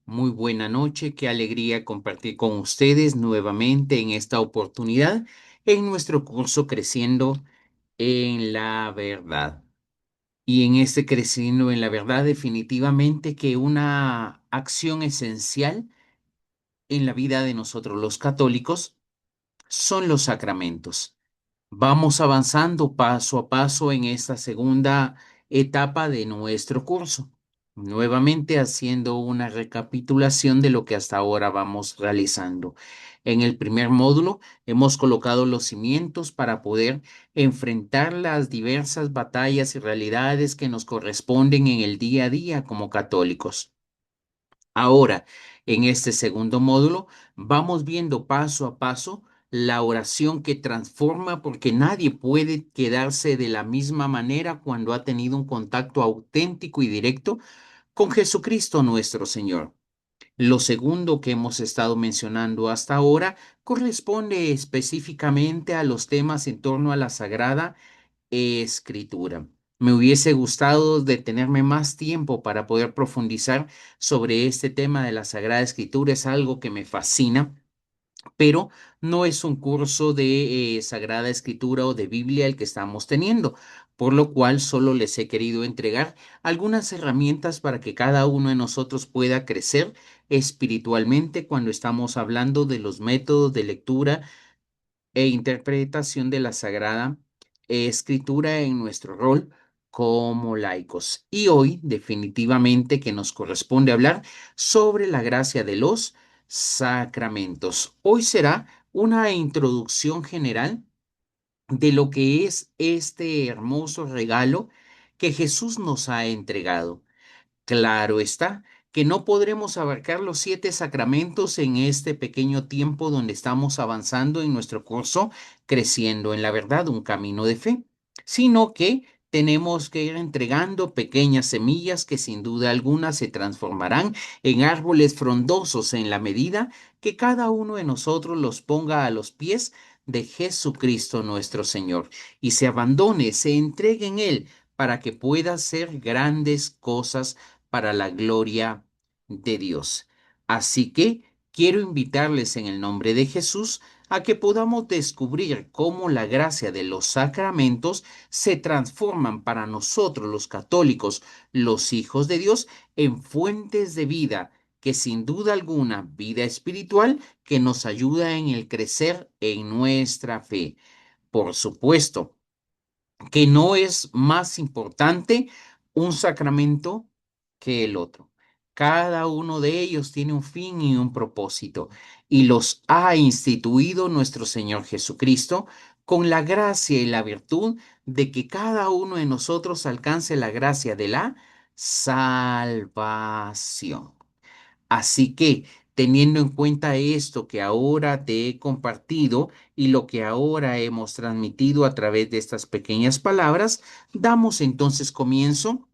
Muy buena noche, qué alegría compartir con ustedes nuevamente en esta oportunidad en nuestro curso Creciendo en la Verdad. Y en este Creciendo en la Verdad, definitivamente que una acción esencial en la vida de nosotros los católicos son los sacramentos. Vamos avanzando paso a paso en esta segunda etapa de nuestro curso, nuevamente haciendo una recapitulación de lo que hasta ahora vamos realizando. En el primer módulo hemos colocado los cimientos para poder enfrentar las diversas batallas y realidades que nos corresponden en el día a día como católicos. Ahora, en este segundo módulo, vamos viendo paso a paso la oración que transforma porque nadie puede quedarse de la misma manera cuando ha tenido un contacto auténtico y directo con Jesucristo nuestro Señor. Lo segundo que hemos estado mencionando hasta ahora corresponde específicamente a los temas en torno a la Sagrada Escritura. Me hubiese gustado detenerme más tiempo para poder profundizar sobre este tema de la Sagrada Escritura. Es algo que me fascina, pero no es un curso de Sagrada Escritura o de Biblia el que estamos teniendo, por lo cual solo les he querido entregar algunas herramientas para que cada uno de nosotros pueda crecer espiritualmente cuando estamos hablando de los métodos de lectura e interpretación de la Sagrada Escritura en nuestro rol como laicos. Y hoy definitivamente que nos corresponde hablar sobre la gracia de los sacramentos. Hoy será una introducción general de lo que es este hermoso regalo que Jesús nos ha entregado. Claro está que no podremos abarcar los 7 sacramentos en este pequeño tiempo donde estamos avanzando en nuestro curso, creciendo en la verdad, un camino de fe, sino que tenemos que ir entregando pequeñas semillas que sin duda alguna se transformarán en árboles frondosos en la medida que cada uno de nosotros los ponga a los pies de Jesucristo nuestro Señor y se abandone, se entregue en Él para que pueda hacer grandes cosas para la gloria de Dios. Así que quiero invitarles en el nombre de Jesús a que podamos descubrir cómo la gracia de los sacramentos se transforman para nosotros los católicos, los hijos de Dios, en fuentes de vida, que sin duda alguna, vida espiritual, que nos ayuda en el crecer en nuestra fe. Por supuesto, que no es más importante un sacramento que el otro. Cada uno de ellos tiene un fin y un propósito, y los ha instituido nuestro Señor Jesucristo con la gracia y la virtud de que cada uno de nosotros alcance la gracia de la salvación. Así que, teniendo en cuenta esto que ahora te he compartido y lo que ahora hemos transmitido a través de estas pequeñas palabras, damos entonces comienzo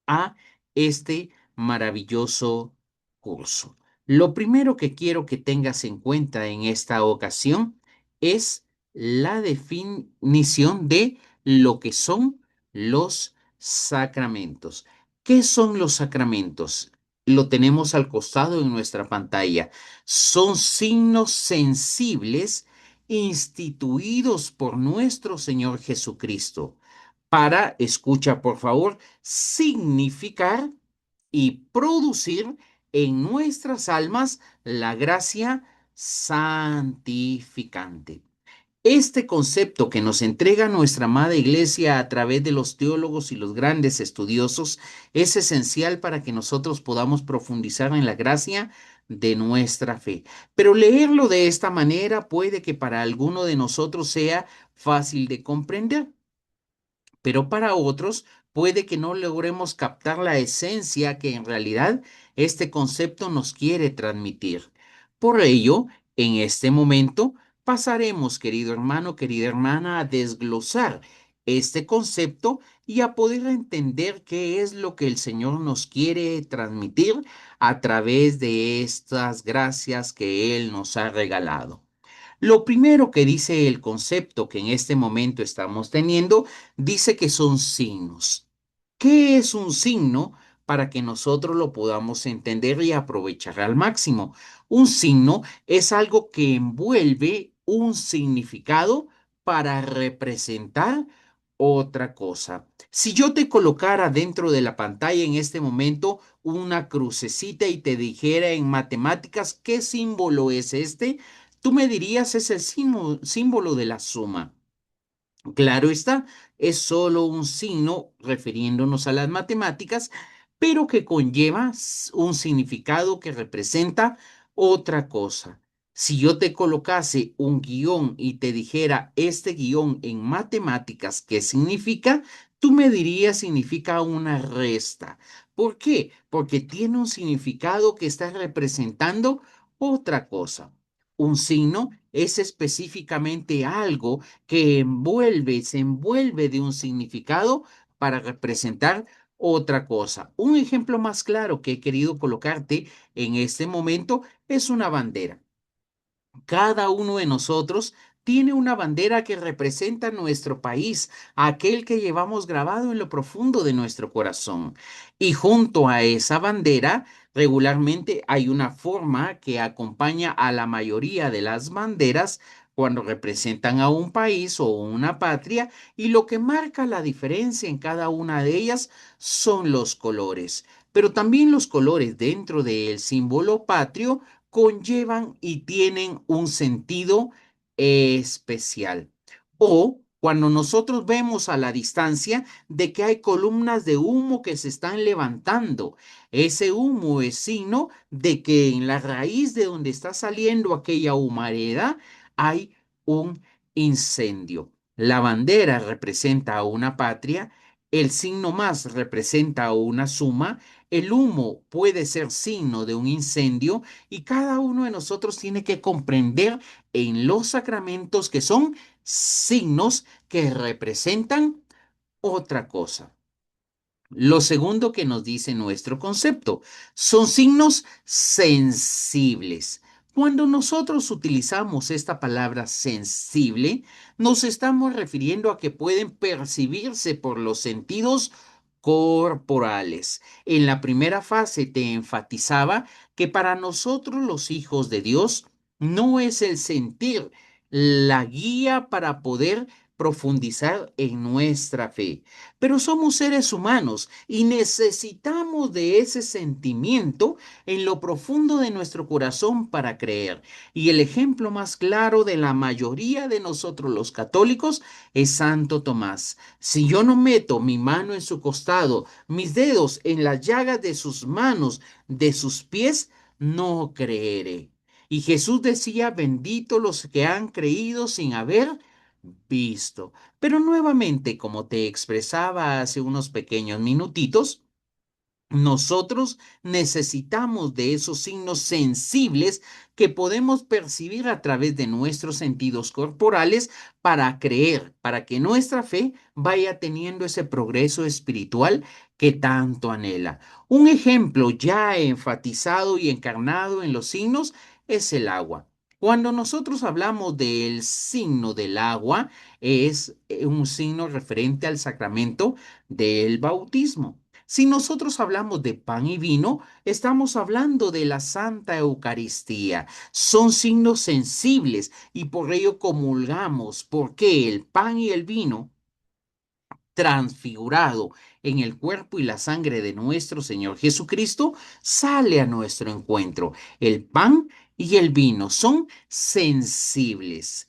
a este maravilloso curso. Lo primero que quiero que tengas en cuenta en esta ocasión es la definición de lo que son los sacramentos. ¿Qué son los sacramentos? Lo tenemos al costado en nuestra pantalla. Son signos sensibles instituidos por nuestro Señor Jesucristo para, escucha por favor, significar y producir en nuestras almas la gracia santificante. Este concepto que nos entrega nuestra amada Iglesia a través de los teólogos y los grandes estudiosos es esencial para que nosotros podamos profundizar en la gracia de nuestra fe. Pero leerlo de esta manera puede que para alguno de nosotros sea fácil de comprender, pero para otros puede que no logremos captar la esencia que en realidad este concepto nos quiere transmitir. Por ello, en este momento pasaremos, querido hermano, querida hermana, a desglosar este concepto y a poder entender qué es lo que el Señor nos quiere transmitir a través de estas gracias que Él nos ha regalado. Lo primero que dice el concepto que en este momento estamos teniendo, dice que son signos. ¿Qué es un signo para que nosotros lo podamos entender y aprovechar al máximo. Un signo es algo que envuelve un significado para representar otra cosa. Si yo te colocara dentro de la pantalla en este momento una crucecita y te dijera en matemáticas qué símbolo es este, tú me dirías es el símbolo de la suma. Claro está, es solo un signo refiriéndonos a las matemáticas, pero que conlleva un significado que representa otra cosa. Si yo te colocase un guión y te dijera este guión en matemáticas, ¿qué significa? Tú me dirías significa una resta. ¿Por qué? Porque tiene un significado que está representando otra cosa. Un signo es específicamente algo que se envuelve de un significado para representar otra cosa. Un ejemplo más claro que he querido colocarte en este momento es una bandera. Cada uno de nosotros tiene una bandera que representa nuestro país, aquel que llevamos grabado en lo profundo de nuestro corazón. Y junto a esa bandera, regularmente hay una forma que acompaña a la mayoría de las banderas cuando representan a un país o una patria, y lo que marca la diferencia en cada una de ellas son los colores. Pero también los colores dentro del símbolo patrio conllevan y tienen un sentido especial. O cuando nosotros vemos a la distancia de que hay columnas de humo que se están levantando, ese humo es signo de que en la raíz de donde está saliendo aquella humareda hay un incendio. La bandera representa a una patria, el signo más representa a una suma, el humo puede ser signo de un incendio y cada uno de nosotros tiene que comprender en los sacramentos que son signos que representan otra cosa. Lo segundo que nos dice nuestro concepto son signos sensibles. Cuando nosotros utilizamos esta palabra sensible, nos estamos refiriendo a que pueden percibirse por los sentidos corporales. En la primera fase te enfatizaba que para nosotros los hijos de Dios no es el sentir la guía para poder profundizar en nuestra fe. Pero somos seres humanos y necesitamos de ese sentimiento en lo profundo de nuestro corazón para creer. Y el ejemplo más claro de la mayoría de nosotros los católicos es Santo Tomás. Si yo no meto mi mano en su costado, mis dedos en las llagas de sus manos, de sus pies, no creeré. Y Jesús decía, bendito los que han creído sin haber visto. Pero nuevamente, como te expresaba hace unos pequeños minutitos, nosotros necesitamos de esos signos sensibles que podemos percibir a través de nuestros sentidos corporales para creer, para que nuestra fe vaya teniendo ese progreso espiritual que tanto anhela. Un ejemplo ya enfatizado y encarnado en los signos es el agua. Cuando nosotros hablamos del signo del agua, es un signo referente al sacramento del bautismo. Si nosotros hablamos de pan y vino, estamos hablando de la Santa Eucaristía. Son signos sensibles y por ello comulgamos, porque el pan y el vino transfigurado en el cuerpo y la sangre de nuestro Señor Jesucristo, sale a nuestro encuentro. El pan y el vino son sensibles.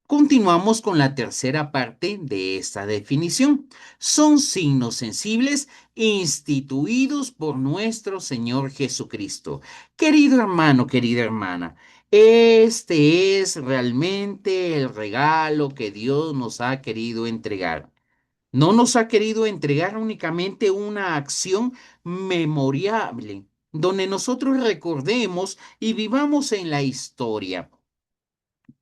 Continuamos con la tercera parte de esta definición. Son signos sensibles instituidos por nuestro Señor Jesucristo. Querido hermano, querida hermana, este es realmente el regalo que Dios nos ha querido entregar. No nos ha querido entregar únicamente una acción memorable, donde nosotros recordemos y vivamos en la historia.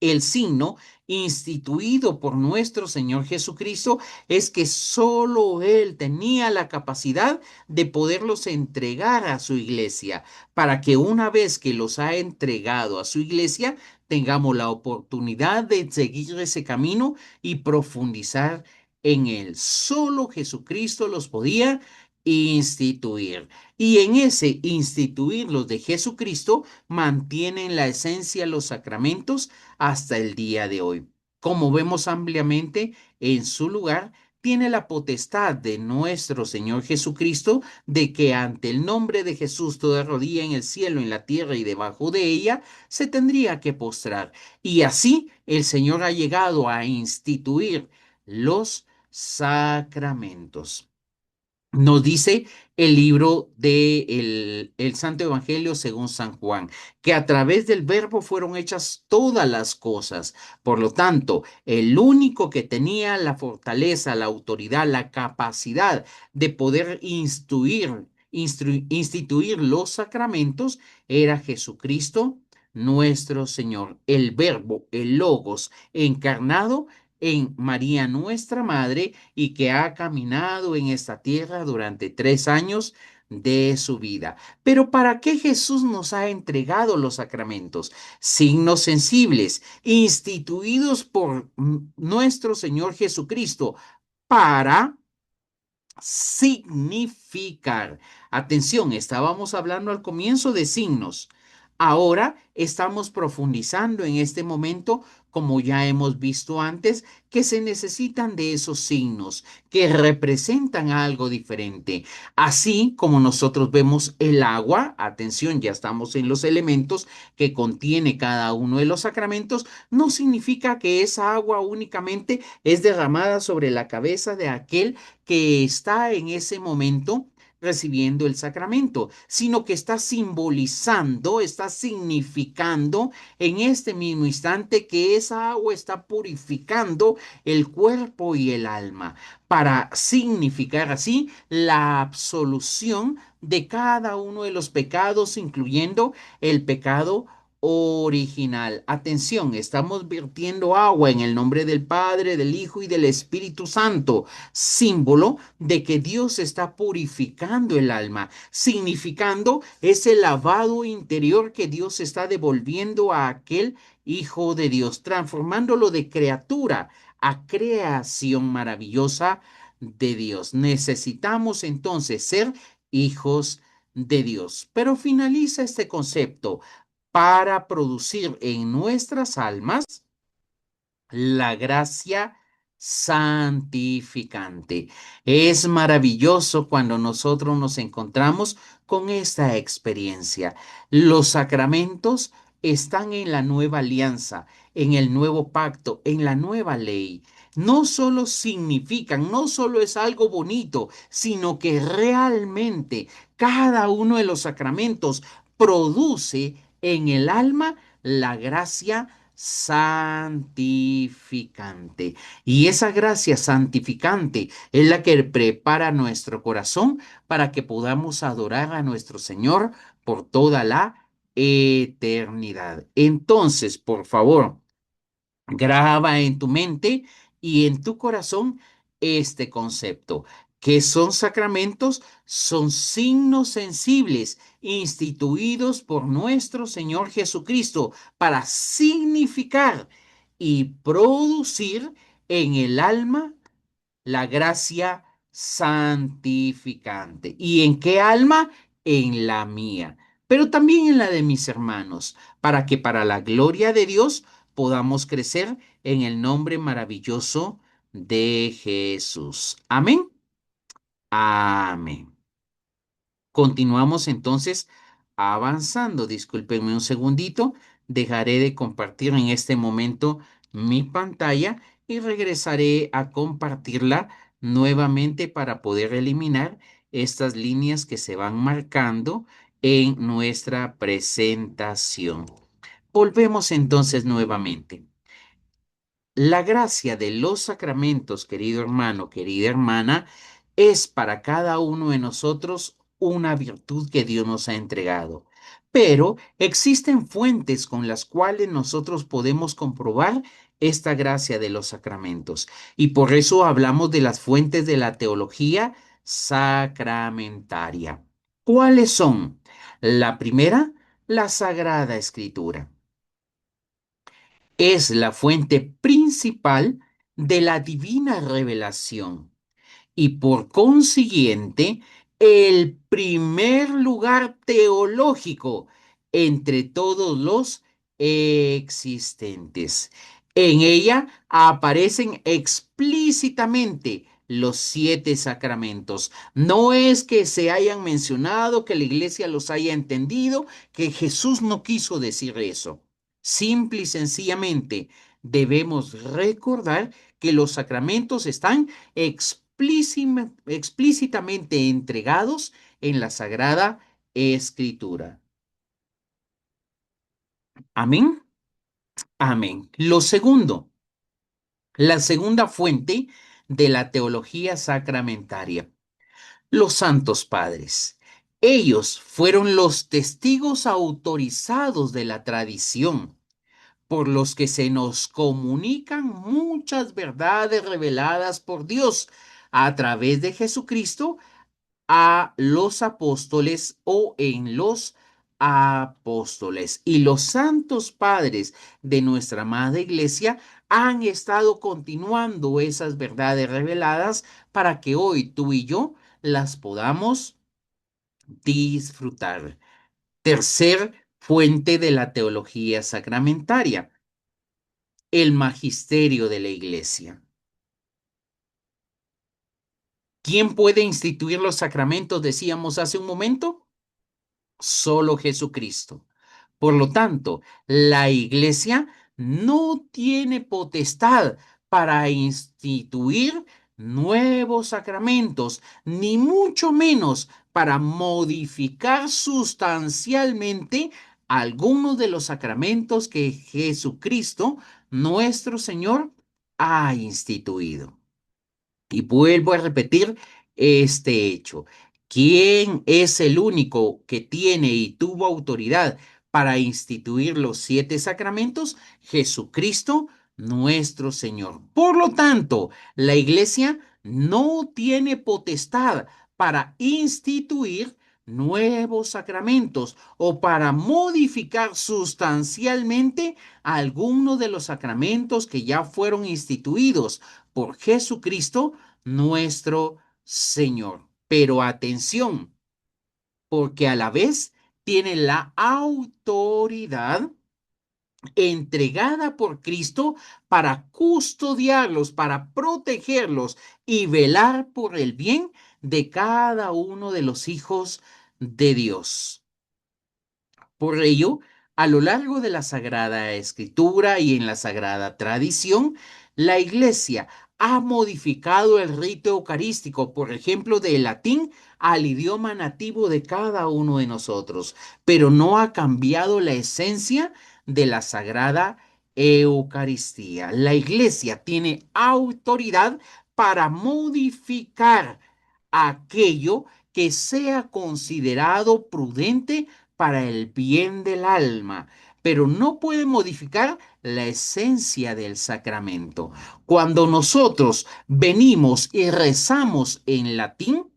El signo instituido por nuestro Señor Jesucristo es que solo Él tenía la capacidad de poderlos entregar a su iglesia, para que una vez que los ha entregado a su iglesia, tengamos la oportunidad de seguir ese camino y profundizar en él. Solo Jesucristo los podía instituir. Y en ese instituirlos de Jesucristo mantienen la esencia los sacramentos hasta el día de hoy. Como vemos ampliamente en su lugar, tiene la potestad de nuestro Señor Jesucristo de que ante el nombre de Jesús toda rodilla en el cielo, en la tierra y debajo de ella se tendría que postrar. Y así el Señor ha llegado a instituir los sacramentos. Nos dice el libro de el Santo Evangelio según San Juan, que a través del verbo fueron hechas todas las cosas. Por lo tanto, el único que tenía la fortaleza, la autoridad, la capacidad de poder instituir los sacramentos era Jesucristo, nuestro Señor, el verbo, el logos encarnado en María nuestra Madre y que ha caminado en esta tierra durante 3 años de su vida. Pero ¿para qué Jesús nos ha entregado los sacramentos? Signos sensibles, instituidos por nuestro Señor Jesucristo para significar. Atención, estábamos hablando al comienzo de signos. Ahora estamos profundizando en este momento, como ya hemos visto antes, que se necesitan de esos signos que representan algo diferente. Así como nosotros vemos el agua, atención, ya estamos en los elementos que contiene cada uno de los sacramentos, no significa que esa agua únicamente es derramada sobre la cabeza de aquel que está en ese momento recibiendo el sacramento, sino que está simbolizando, está significando en este mismo instante que esa agua está purificando el cuerpo y el alma para significar así la absolución de cada uno de los pecados, incluyendo el pecado original. Atención, estamos vertiendo agua en el nombre del Padre, del Hijo y del Espíritu Santo, símbolo de que Dios está purificando el alma, significando ese lavado interior que Dios está devolviendo a aquel Hijo de Dios, transformándolo de criatura a creación maravillosa de Dios. Necesitamos entonces ser hijos de Dios. Pero finaliza este concepto para producir en nuestras almas la gracia santificante. Es maravilloso cuando nosotros nos encontramos con esta experiencia. Los sacramentos están en la nueva alianza, en el nuevo pacto, en la nueva ley. No solo significan, no solo es algo bonito, sino que realmente cada uno de los sacramentos produce en el alma la gracia santificante. Y esa gracia santificante es la que prepara nuestro corazón para que podamos adorar a nuestro Señor por toda la eternidad. Entonces, por favor, graba en tu mente y en tu corazón este concepto. ¿Qué son sacramentos? Son signos sensibles instituidos por nuestro Señor Jesucristo para significar y producir en el alma la gracia santificante. ¿Y en qué alma? En la mía, pero también en la de mis hermanos, para que para la gloria de Dios podamos crecer en el nombre maravilloso de Jesús. Amén. Amén. Continuamos entonces avanzando. Discúlpenme un segundito. Dejaré de compartir en este momento mi pantalla y regresaré a compartirla nuevamente para poder eliminar estas líneas que se van marcando en nuestra presentación. Volvemos entonces nuevamente. La gracia de los sacramentos, querido hermano, querida hermana, es para cada uno de nosotros una virtud que Dios nos ha entregado. Pero existen fuentes con las cuales nosotros podemos comprobar esta gracia de los sacramentos. Y por eso hablamos de las fuentes de la teología sacramentaria. ¿Cuáles son? La primera, la Sagrada Escritura es la fuente principal de la divina revelación y por consiguiente el primer lugar teológico entre todos los existentes. En ella aparecen explícitamente los 7 sacramentos. No es que se hayan mencionado, que la iglesia los haya entendido, que Jesús no quiso decir eso. Simple y sencillamente debemos recordar que los sacramentos están explícitamente entregados en la Sagrada Escritura. Amén. Amén. La segunda fuente de la teología sacramentaria, los santos padres. Ellos fueron los testigos autorizados de la tradición, por los que se nos comunican muchas verdades reveladas por Dios a través de Jesucristo a los apóstoles o en los apóstoles. Y los santos padres de nuestra Madre Iglesia han estado continuando esas verdades reveladas para que hoy tú y yo las podamos disfrutar. Tercer fuente de la teología sacramentaria, el magisterio de la Iglesia. ¿Quién puede instituir los sacramentos? Decíamos hace un momento. Solo Jesucristo. Por lo tanto, la iglesia no tiene potestad para instituir nuevos sacramentos, ni mucho menos para modificar sustancialmente algunos de los sacramentos que Jesucristo, nuestro Señor, ha instituido. Y vuelvo a repetir este hecho. ¿Quién es el único que tiene y tuvo autoridad para instituir los 7 sacramentos? Jesucristo, nuestro Señor. Por lo tanto, la iglesia no tiene potestad para instituir nuevos sacramentos o para modificar sustancialmente algunos de los sacramentos que ya fueron instituidos por Jesucristo nuestro Señor. Pero atención, porque a la vez tiene la autoridad entregada por Cristo para custodiarlos, para protegerlos y velar por el bien de cada uno de los hijos de Dios. Por ello, a lo largo de la Sagrada Escritura y en la Sagrada Tradición, la Iglesia ha modificado el rito eucarístico, por ejemplo, del latín al idioma nativo de cada uno de nosotros, pero no ha cambiado la esencia de la Sagrada Eucaristía. La Iglesia tiene autoridad para modificar aquello que sea considerado prudente para el bien del alma, pero no puede modificar la esencia del sacramento. Cuando nosotros venimos y rezamos en latín,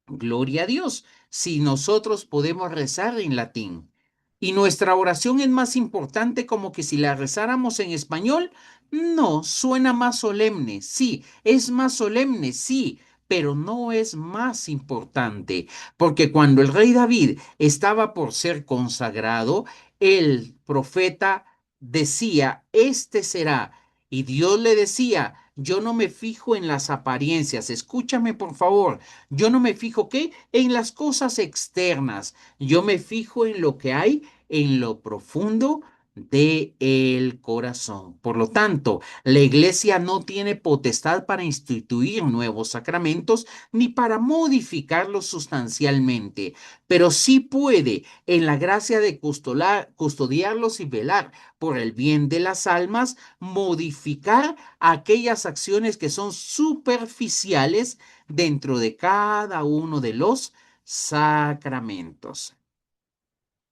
gloria a Dios, si nosotros podemos rezar en latín. Y nuestra oración es más importante como que si la rezáramos en español. No, suena más solemne, sí, es más solemne, sí, pero no es más importante, porque cuando el rey David estaba por ser consagrado, el profeta decía, este será, y Dios le decía, yo no me fijo en las apariencias, escúchame por favor, yo no me fijo, ¿qué? En las cosas externas. Yo me fijo en lo que hay en lo profundo de el corazón. Por lo tanto, la iglesia no tiene potestad para instituir nuevos sacramentos ni para modificarlos sustancialmente, pero sí puede, en la gracia de custodiarlos y velar por el bien de las almas, modificar aquellas acciones que son superficiales dentro de cada uno de los sacramentos.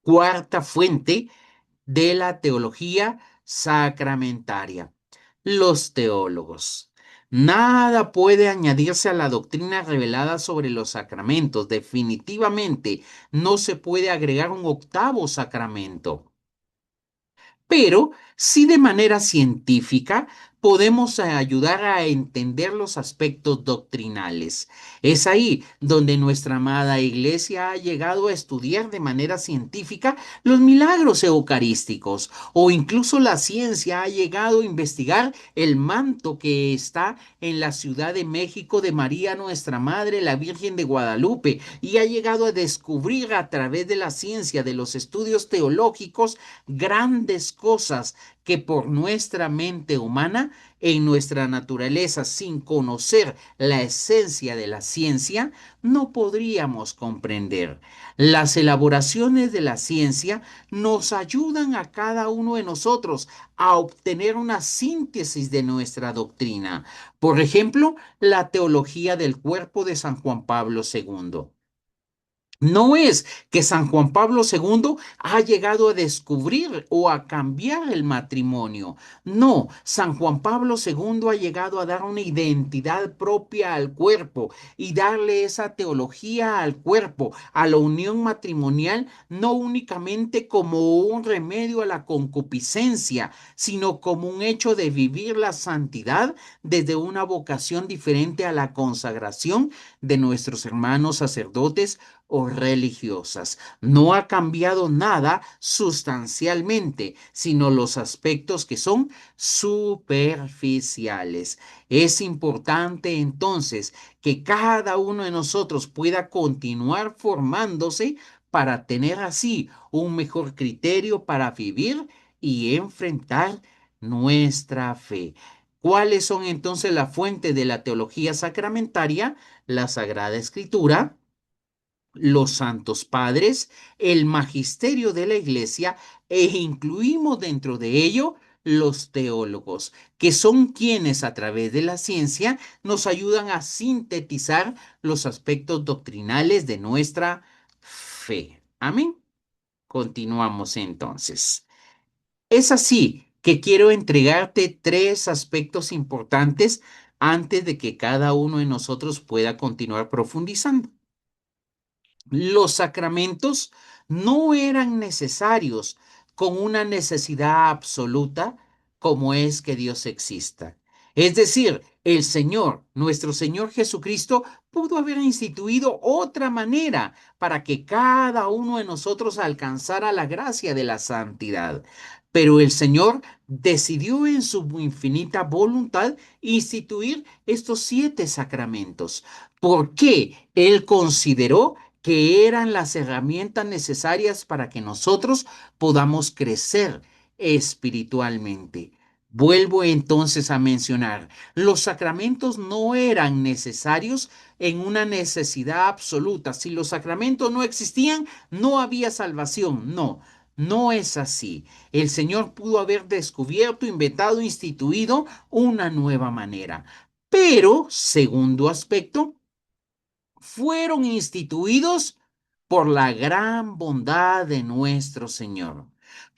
Cuarta fuente de la teología sacramentaria, los teólogos. Nada puede añadirse a la doctrina revelada sobre los sacramentos. Definitivamente no se puede agregar un octavo sacramento. Pero Si de manera científica podemos ayudar a entender los aspectos doctrinales. Es ahí donde nuestra amada Iglesia ha llegado a estudiar de manera científica los milagros eucarísticos, o incluso la ciencia ha llegado a investigar el manto que está en la Ciudad de México de María nuestra Madre, la Virgen de Guadalupe, y ha llegado a descubrir a través de la ciencia, de los estudios teológicos, grandes cosas que por nuestra mente humana, en nuestra naturaleza, sin conocer la esencia de la ciencia, no podríamos comprender. Las elaboraciones de la ciencia nos ayudan a cada uno de nosotros a obtener una síntesis de nuestra doctrina. Por ejemplo, la teología del cuerpo de San Juan Pablo II. No es que San Juan Pablo II ha llegado a descubrir o a cambiar el matrimonio. No, San Juan Pablo II ha llegado a dar una identidad propia al cuerpo y darle esa teología al cuerpo, a la unión matrimonial, no únicamente como un remedio a la concupiscencia, sino como un hecho de vivir la santidad desde una vocación diferente a la consagración de nuestros hermanos sacerdotes o religiosas. No ha cambiado nada sustancialmente, sino los aspectos que son superficiales. Es importante entonces que cada uno de nosotros pueda continuar formándose para tener así un mejor criterio para vivir y enfrentar nuestra fe. ¿Cuáles son entonces la fuente de la teología sacramentaria? La Sagrada Escritura, los santos padres, el magisterio de la iglesia e incluimos dentro de ello los teólogos, que son quienes a través de la ciencia nos ayudan a sintetizar los aspectos doctrinales de nuestra fe. Amén. Continuamos entonces. Es así que quiero entregarte tres aspectos importantes antes de que cada uno de nosotros pueda continuar profundizando. Los sacramentos no eran necesarios con una necesidad absoluta como es que Dios exista. Es decir, el Señor, nuestro Señor Jesucristo, pudo haber instituido otra manera para que cada uno de nosotros alcanzara la gracia de la santidad. Pero el Señor decidió en su infinita voluntad instituir estos 7 sacramentos. ¿Por qué? Él consideró que eran las herramientas necesarias para que nosotros podamos crecer espiritualmente. Vuelvo entonces a mencionar, los sacramentos no eran necesarios en una necesidad absoluta. Si los sacramentos no existían, no había salvación. No, no es así. El Señor pudo haber descubierto, inventado, instituido una nueva manera. Pero, segundo aspecto, fueron instituidos por la gran bondad de nuestro Señor.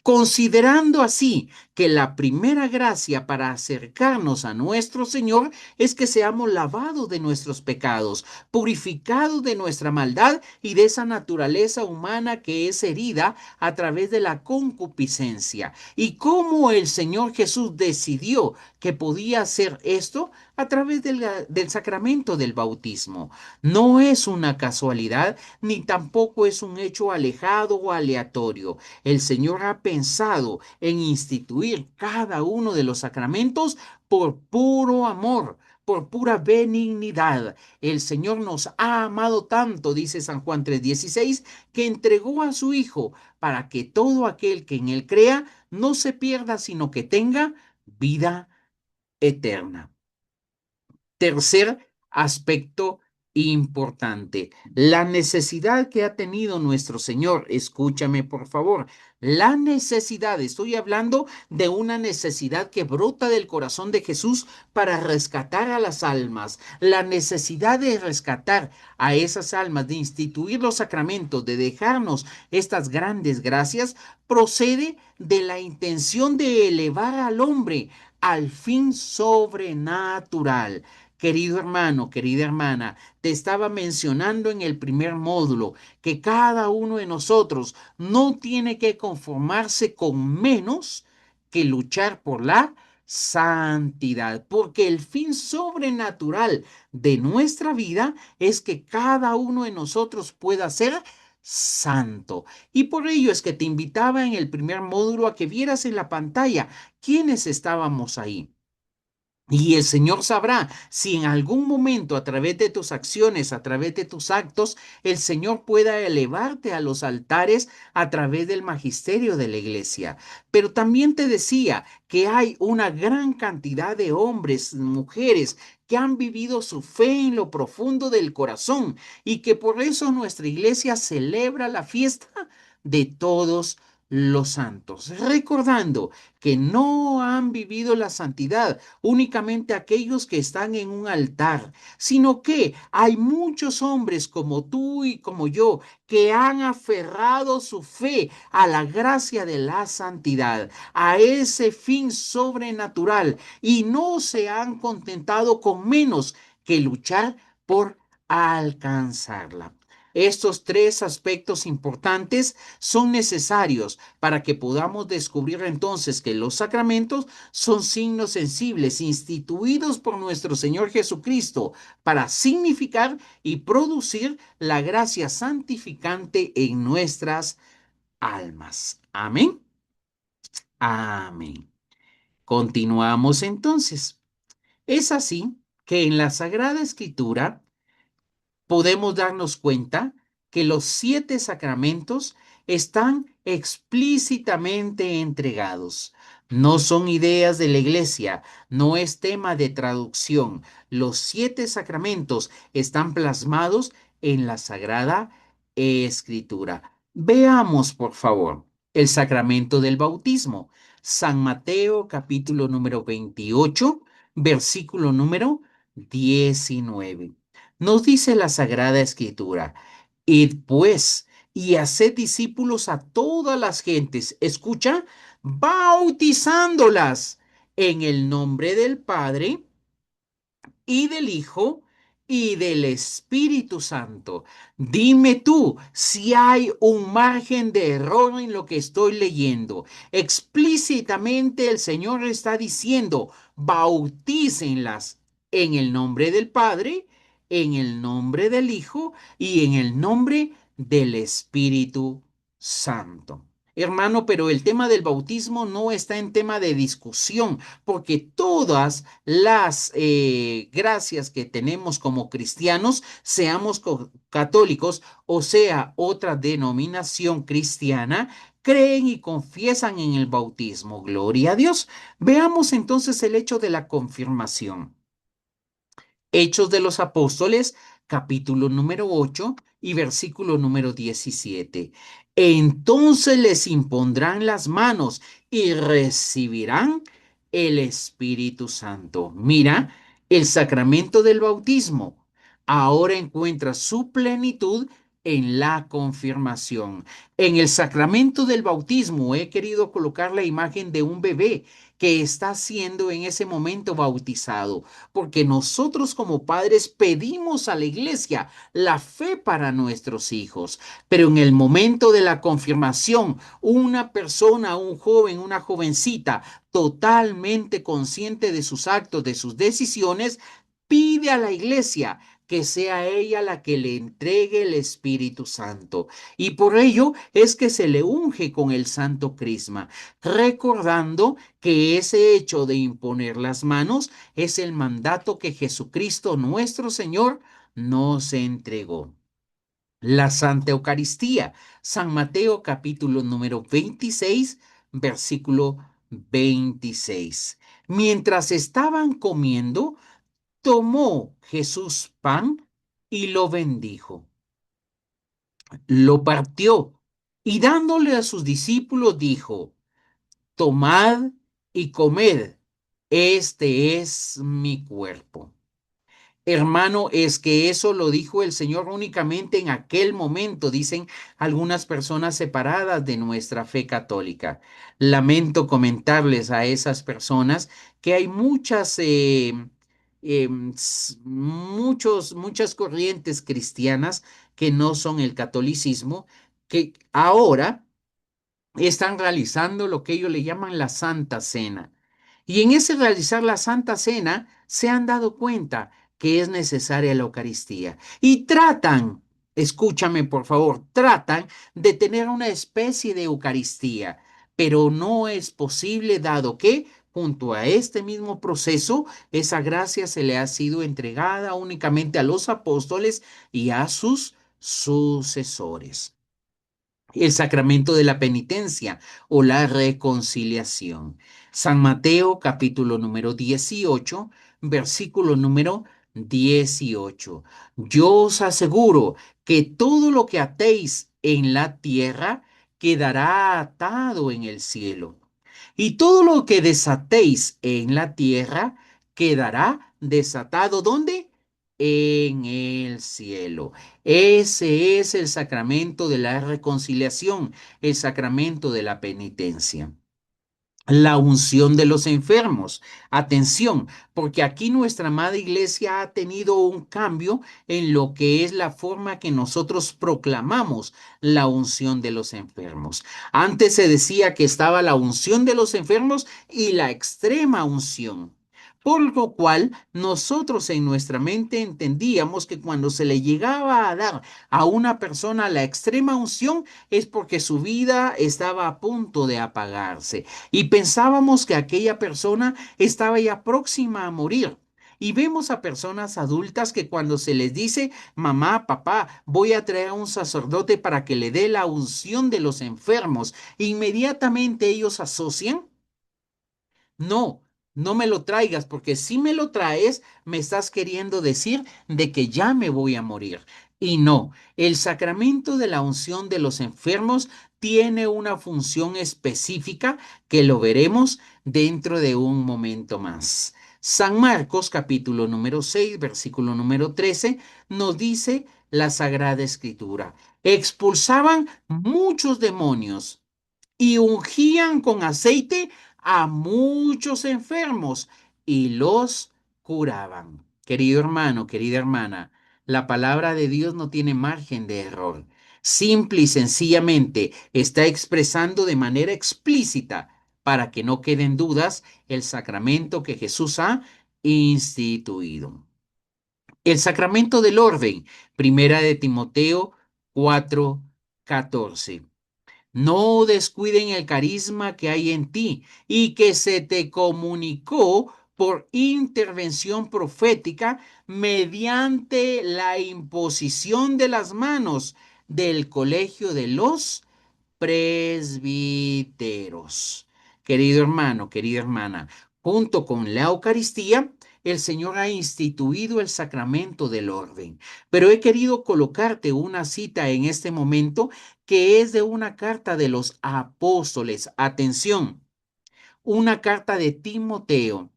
Considerando así que la primera gracia para acercarnos a nuestro Señor es que seamos lavados de nuestros pecados, purificados de nuestra maldad y de esa naturaleza humana que es herida a través de la concupiscencia. Y cómo el Señor Jesús decidió que podía hacer esto a través del sacramento del bautismo. No es una casualidad ni tampoco es un hecho alejado o aleatorio. El Señor ha pensado en instituir cada uno de los sacramentos por puro amor, por pura benignidad. El Señor nos ha amado tanto, dice San Juan 3:16, que entregó a su Hijo para que todo aquel que en él crea no se pierda, sino que tenga vida eterna. Tercer aspecto importante, la necesidad que ha tenido nuestro Señor. Escúchame, por favor. La necesidad, estoy hablando de una necesidad que brota del corazón de Jesús para rescatar a las almas. La necesidad de rescatar a esas almas, de instituir los sacramentos, de dejarnos estas grandes gracias, procede de la intención de elevar al hombre al fin sobrenatural. Querido hermano, querida hermana, te estaba mencionando en el primer módulo que cada uno de nosotros no tiene que conformarse con menos que luchar por la santidad, porque el fin sobrenatural de nuestra vida es que cada uno de nosotros pueda ser santo. Y por ello es que te invitaba en el primer módulo a que vieras en la pantalla quiénes estábamos ahí. Y el Señor sabrá si en algún momento a través de tus acciones, a través de tus actos, el Señor pueda elevarte a los altares a través del magisterio de la iglesia. Pero también te decía que hay una gran cantidad de hombres, mujeres, que han vivido su fe en lo profundo del corazón y que por eso nuestra iglesia celebra la fiesta de todos los santos, recordando que no han vivido la santidad únicamente aquellos que están en un altar, sino que hay muchos hombres como tú y como yo que han aferrado su fe a la gracia de la santidad, a ese fin sobrenatural y no se han contentado con menos que luchar por alcanzarla. Estos tres aspectos importantes son necesarios para que podamos descubrir entonces que los sacramentos son signos sensibles instituidos por nuestro Señor Jesucristo para significar y producir la gracia santificante en nuestras almas. Amén. Amén. Continuamos entonces. Es así que en la Sagrada Escritura podemos darnos cuenta que los 7 sacramentos están explícitamente entregados. No son ideas de la iglesia, no es tema de traducción. Los 7 sacramentos están plasmados en la Sagrada Escritura. Veamos, por favor, el sacramento del bautismo. San Mateo, capítulo número 28, versículo número 19. Nos dice la Sagrada Escritura, id pues y haced discípulos a todas las gentes, escucha, bautizándolas en el nombre del Padre y del Hijo y del Espíritu Santo. Dime tú si hay un margen de error en lo que estoy leyendo. Explícitamente el Señor está diciendo, bautícenlas en el nombre del Padre, en el nombre del Hijo y en el nombre del Espíritu Santo. Hermano, pero el tema del bautismo no está en tema de discusión, porque todas las gracias que tenemos como cristianos, seamos católicos o sea otra denominación cristiana, creen y confiesan en el bautismo. Gloria a Dios. Veamos entonces el hecho de la confirmación. Hechos de los Apóstoles, capítulo número 8 y versículo número 17. Entonces les impondrán las manos y recibirán el Espíritu Santo. Mira, el sacramento del bautismo ahora encuentra su plenitud en la confirmación. En el sacramento del bautismo he querido colocar la imagen de un bebé que está siendo en ese momento bautizado, porque nosotros como padres pedimos a la iglesia la fe para nuestros hijos, pero en el momento de la confirmación, una persona, un joven, una jovencita totalmente consciente de sus actos, de sus decisiones, pide a la iglesia que sea ella la que le entregue el Espíritu Santo. Y por ello es que se le unge con el Santo Crisma, recordando que ese hecho de imponer las manos es el mandato que Jesucristo nuestro Señor nos entregó. La Santa Eucaristía, San Mateo capítulo número 26, versículo 26. Mientras estaban comiendo, tomó Jesús pan y lo bendijo. Lo partió y dándole a sus discípulos dijo, tomad y comed, este es mi cuerpo. Hermano, es que eso lo dijo el Señor únicamente en aquel momento, dicen algunas personas separadas de nuestra fe católica. Lamento comentarles a esas personas que hay muchas corrientes cristianas que no son el catolicismo, que ahora están realizando lo que ellos le llaman la Santa Cena. Y en ese realizar la Santa Cena se han dado cuenta que es necesaria la Eucaristía. Y tratan, escúchame por favor, tratan de tener una especie de Eucaristía, pero no es posible dado que junto a este mismo proceso, esa gracia se le ha sido entregada únicamente a los apóstoles y a sus sucesores. El sacramento de la penitencia o la reconciliación. San Mateo capítulo número 18, versículo número 18. Yo os aseguro que todo lo que atéis en la tierra quedará atado en el cielo, y todo lo que desatéis en la tierra quedará desatado. ¿Dónde? En el cielo. Ese es el sacramento de la reconciliación, el sacramento de la penitencia. La unción de los enfermos. Atención, porque aquí nuestra Madre Iglesia ha tenido un cambio en lo que es la forma que nosotros proclamamos la unción de los enfermos. Antes se decía que estaba la unción de los enfermos y la extrema unción. Por lo cual nosotros en nuestra mente entendíamos que cuando se le llegaba a dar a una persona la extrema unción es porque su vida estaba a punto de apagarse y pensábamos que aquella persona estaba ya próxima a morir. Y vemos a personas adultas que cuando se les dice, mamá, papá, voy a traer a un sacerdote para que le dé la unción de los enfermos, inmediatamente ellos asocian, no, no me lo traigas, porque si me lo traes, me estás queriendo decir de que ya me voy a morir. Y no, el sacramento de la unción de los enfermos tiene una función específica que lo veremos dentro de un momento más. San Marcos, capítulo número 6, versículo número 13, nos dice la Sagrada Escritura. Expulsaban muchos demonios y ungían con aceite a muchos enfermos y los curaban. Querido hermano, querida hermana, la palabra de Dios no tiene margen de error. Simple y sencillamente está expresando de manera explícita, para que no queden dudas, el sacramento que Jesús ha instituido. El sacramento del orden, primera de Timoteo 4:14. No descuiden el carisma que hay en ti y que se te comunicó por intervención profética mediante la imposición de las manos del colegio de los presbíteros. Querido hermano, querida hermana, junto con la Eucaristía, el Señor ha instituido el sacramento del orden. Pero he querido colocarte una cita en este momento que es de una carta de los apóstoles. Atención, una carta de Timoteo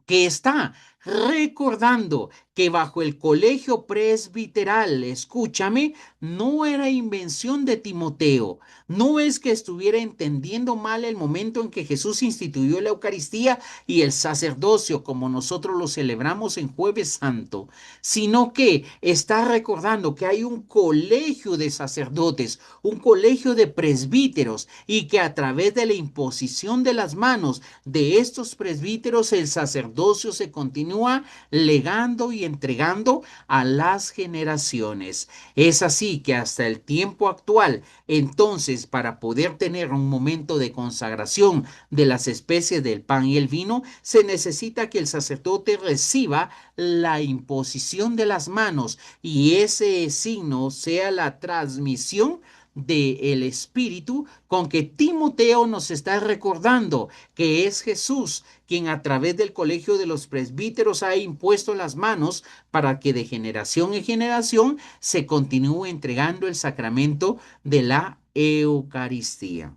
que está recordando que bajo el colegio presbiteral, escúchame, no era invención de Timoteo. No es que estuviera entendiendo mal el momento en que Jesús instituyó la Eucaristía y el sacerdocio como nosotros lo celebramos en Jueves Santo, sino que está recordando que hay un colegio de sacerdotes, un colegio de presbíteros y que a través de la imposición de las manos de estos presbíteros el sacerdocio se continúa legando y entregando a las generaciones. Es así que hasta el tiempo actual, entonces, para poder tener un momento de consagración de las especies del pan y el vino, se necesita que el sacerdote reciba la imposición de las manos y ese signo sea la transmisión del Espíritu con que Timoteo nos está recordando que es Jesús quien a través del colegio de los presbíteros ha impuesto las manos para que de generación en generación se continúe entregando el sacramento de la Eucaristía.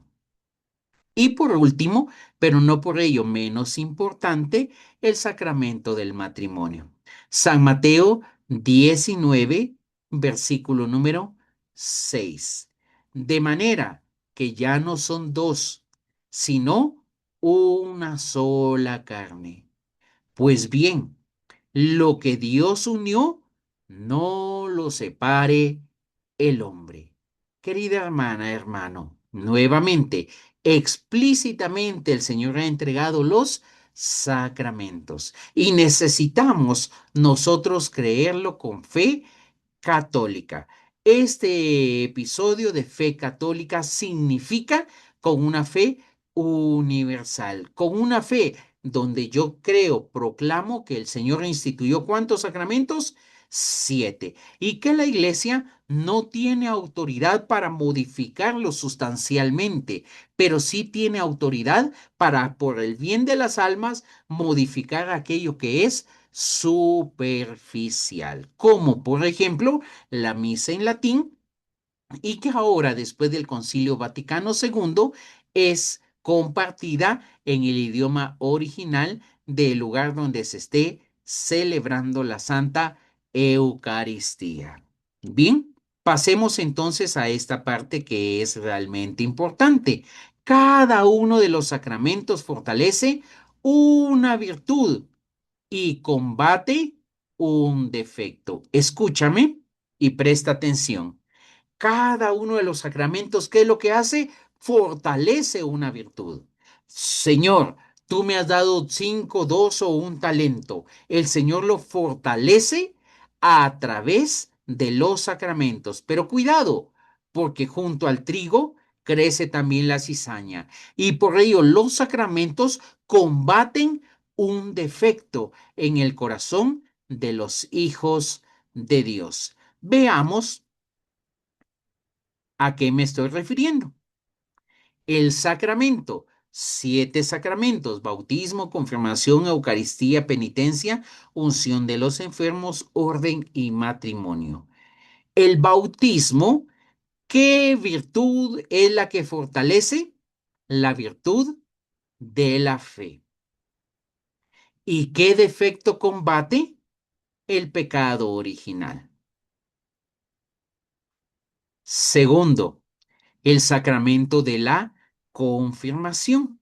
Y por último, pero no por ello menos importante, el sacramento del matrimonio. San Mateo 19, versículo número 6. De manera que ya no son dos, sino una sola carne. Pues bien, lo que Dios unió, no lo separe el hombre. Querida hermana, hermano. Nuevamente, explícitamente el Señor ha entregado los sacramentos y necesitamos nosotros creerlo con fe católica. Este episodio de fe católica significa con una fe universal, con una fe donde yo creo, proclamo que el Señor instituyó ¿cuántos sacramentos? 7. Y que la iglesia no tiene autoridad para modificarlo sustancialmente, pero sí tiene autoridad para, por el bien de las almas, modificar aquello que es superficial, como por ejemplo la misa en latín y que ahora, después del Concilio Vaticano II, es compartida en el idioma original del lugar donde se esté celebrando la Santa Eucaristía. Bien, pasemos entonces a esta parte que es realmente importante. Cada uno de los sacramentos fortalece una virtud y combate un defecto. Escúchame y presta atención. Cada uno de los sacramentos, ¿qué es lo que hace? Fortalece una virtud. Señor, tú me has dado 5, 2 o un talento. El Señor lo fortalece a través de los sacramentos. Pero cuidado, porque junto al trigo crece también la cizaña. Y por ello los sacramentos combaten un defecto en el corazón de los hijos de Dios. Veamos ¿a qué me estoy refiriendo? El sacramento, 7 sacramentos, bautismo, confirmación, Eucaristía, penitencia, unción de los enfermos, orden y matrimonio. El bautismo, ¿qué virtud es la que fortalece? La virtud de la fe. ¿Y qué defecto combate? El pecado original. Segundo, el sacramento de la confirmación.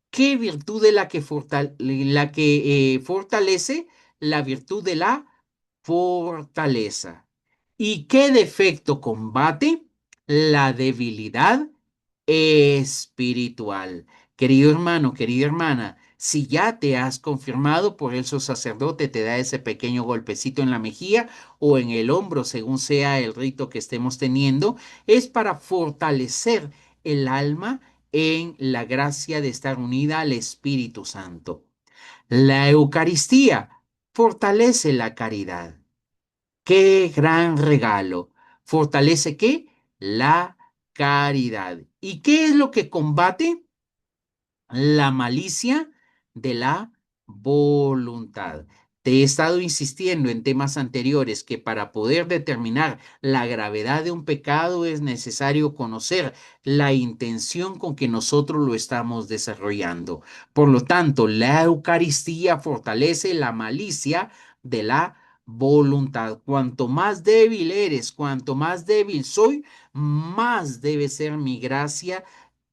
¿Qué virtud es la que fortalece? La virtud de la fortaleza. ¿Y qué defecto combate? La debilidad espiritual. Querido hermano, querida hermana, si ya te has confirmado, por eso el sacerdote te da ese pequeño golpecito en la mejilla o en el hombro, según sea el rito que estemos teniendo, es para fortalecer el alma en la gracia de estar unida al Espíritu Santo. La Eucaristía fortalece la caridad. Qué gran regalo. ¿Fortalece qué? La caridad. ¿Y qué es lo que combate? La malicia de la voluntad. Te he estado insistiendo en temas anteriores que para poder determinar la gravedad de un pecado es necesario conocer la intención con que nosotros lo estamos desarrollando. Por lo tanto, la Eucaristía fortalece la malicia de la voluntad. Cuanto más débil eres, cuanto más débil soy, más debe ser mi gracia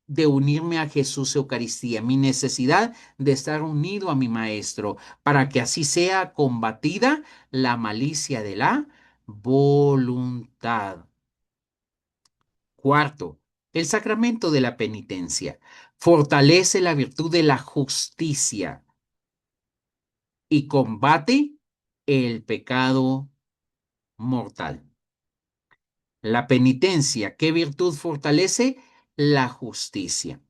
de unirme a Jesús Eucaristía, mi necesidad de estar unido a mi Maestro, para que así sea combatida la malicia de la voluntad. Cuarto, el sacramento de la penitencia fortalece la virtud de la justicia y combate el pecado mortal. La penitencia, ¿qué virtud fortalece? La justicia.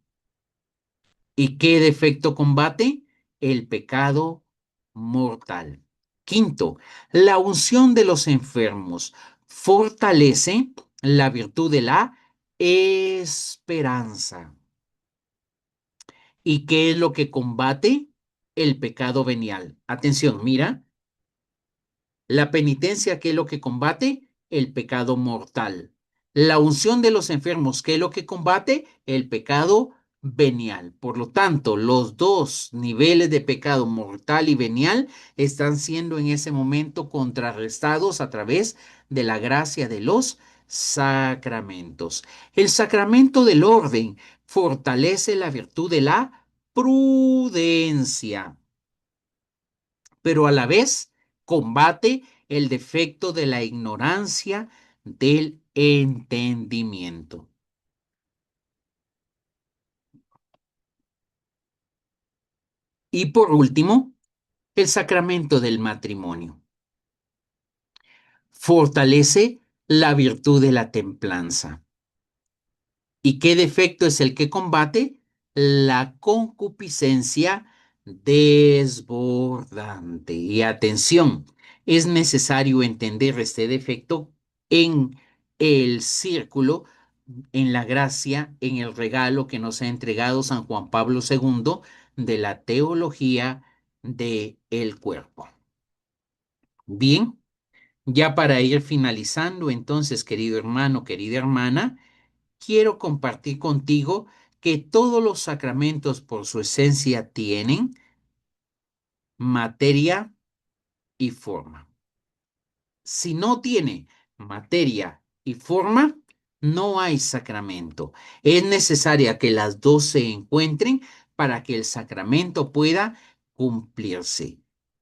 ¿Y qué defecto combate? El pecado mortal. Quinto, la unción de los enfermos fortalece la virtud de la esperanza. ¿Y qué es lo que combate? El pecado venial. Atención, mira, la penitencia, ¿qué es lo que combate? El pecado mortal. La unción de los enfermos, ¿qué es lo que combate? El pecado venial. Por lo tanto, los dos niveles de pecado mortal y venial están siendo en ese momento contrarrestados a través de la gracia de los sacramentos. El sacramento del orden fortalece la virtud de la prudencia, pero a la vez combate el defecto de la ignorancia del entendimiento. Y por último, el sacramento del matrimonio. Fortalece la virtud de la templanza. ¿Y qué defecto es el que combate? La concupiscencia desbordante. Y atención, es necesario entender este defecto en el círculo, en la gracia, en el regalo que nos ha entregado San Juan Pablo II de la teología del cuerpo. Bien, ya para ir finalizando, entonces, querido hermano, querida hermana, quiero compartir contigo que todos los sacramentos por su esencia tienen materia y forma. Si no tiene materia y forma, no hay sacramento. Es necesaria que las dos se encuentren para que el sacramento pueda cumplirse.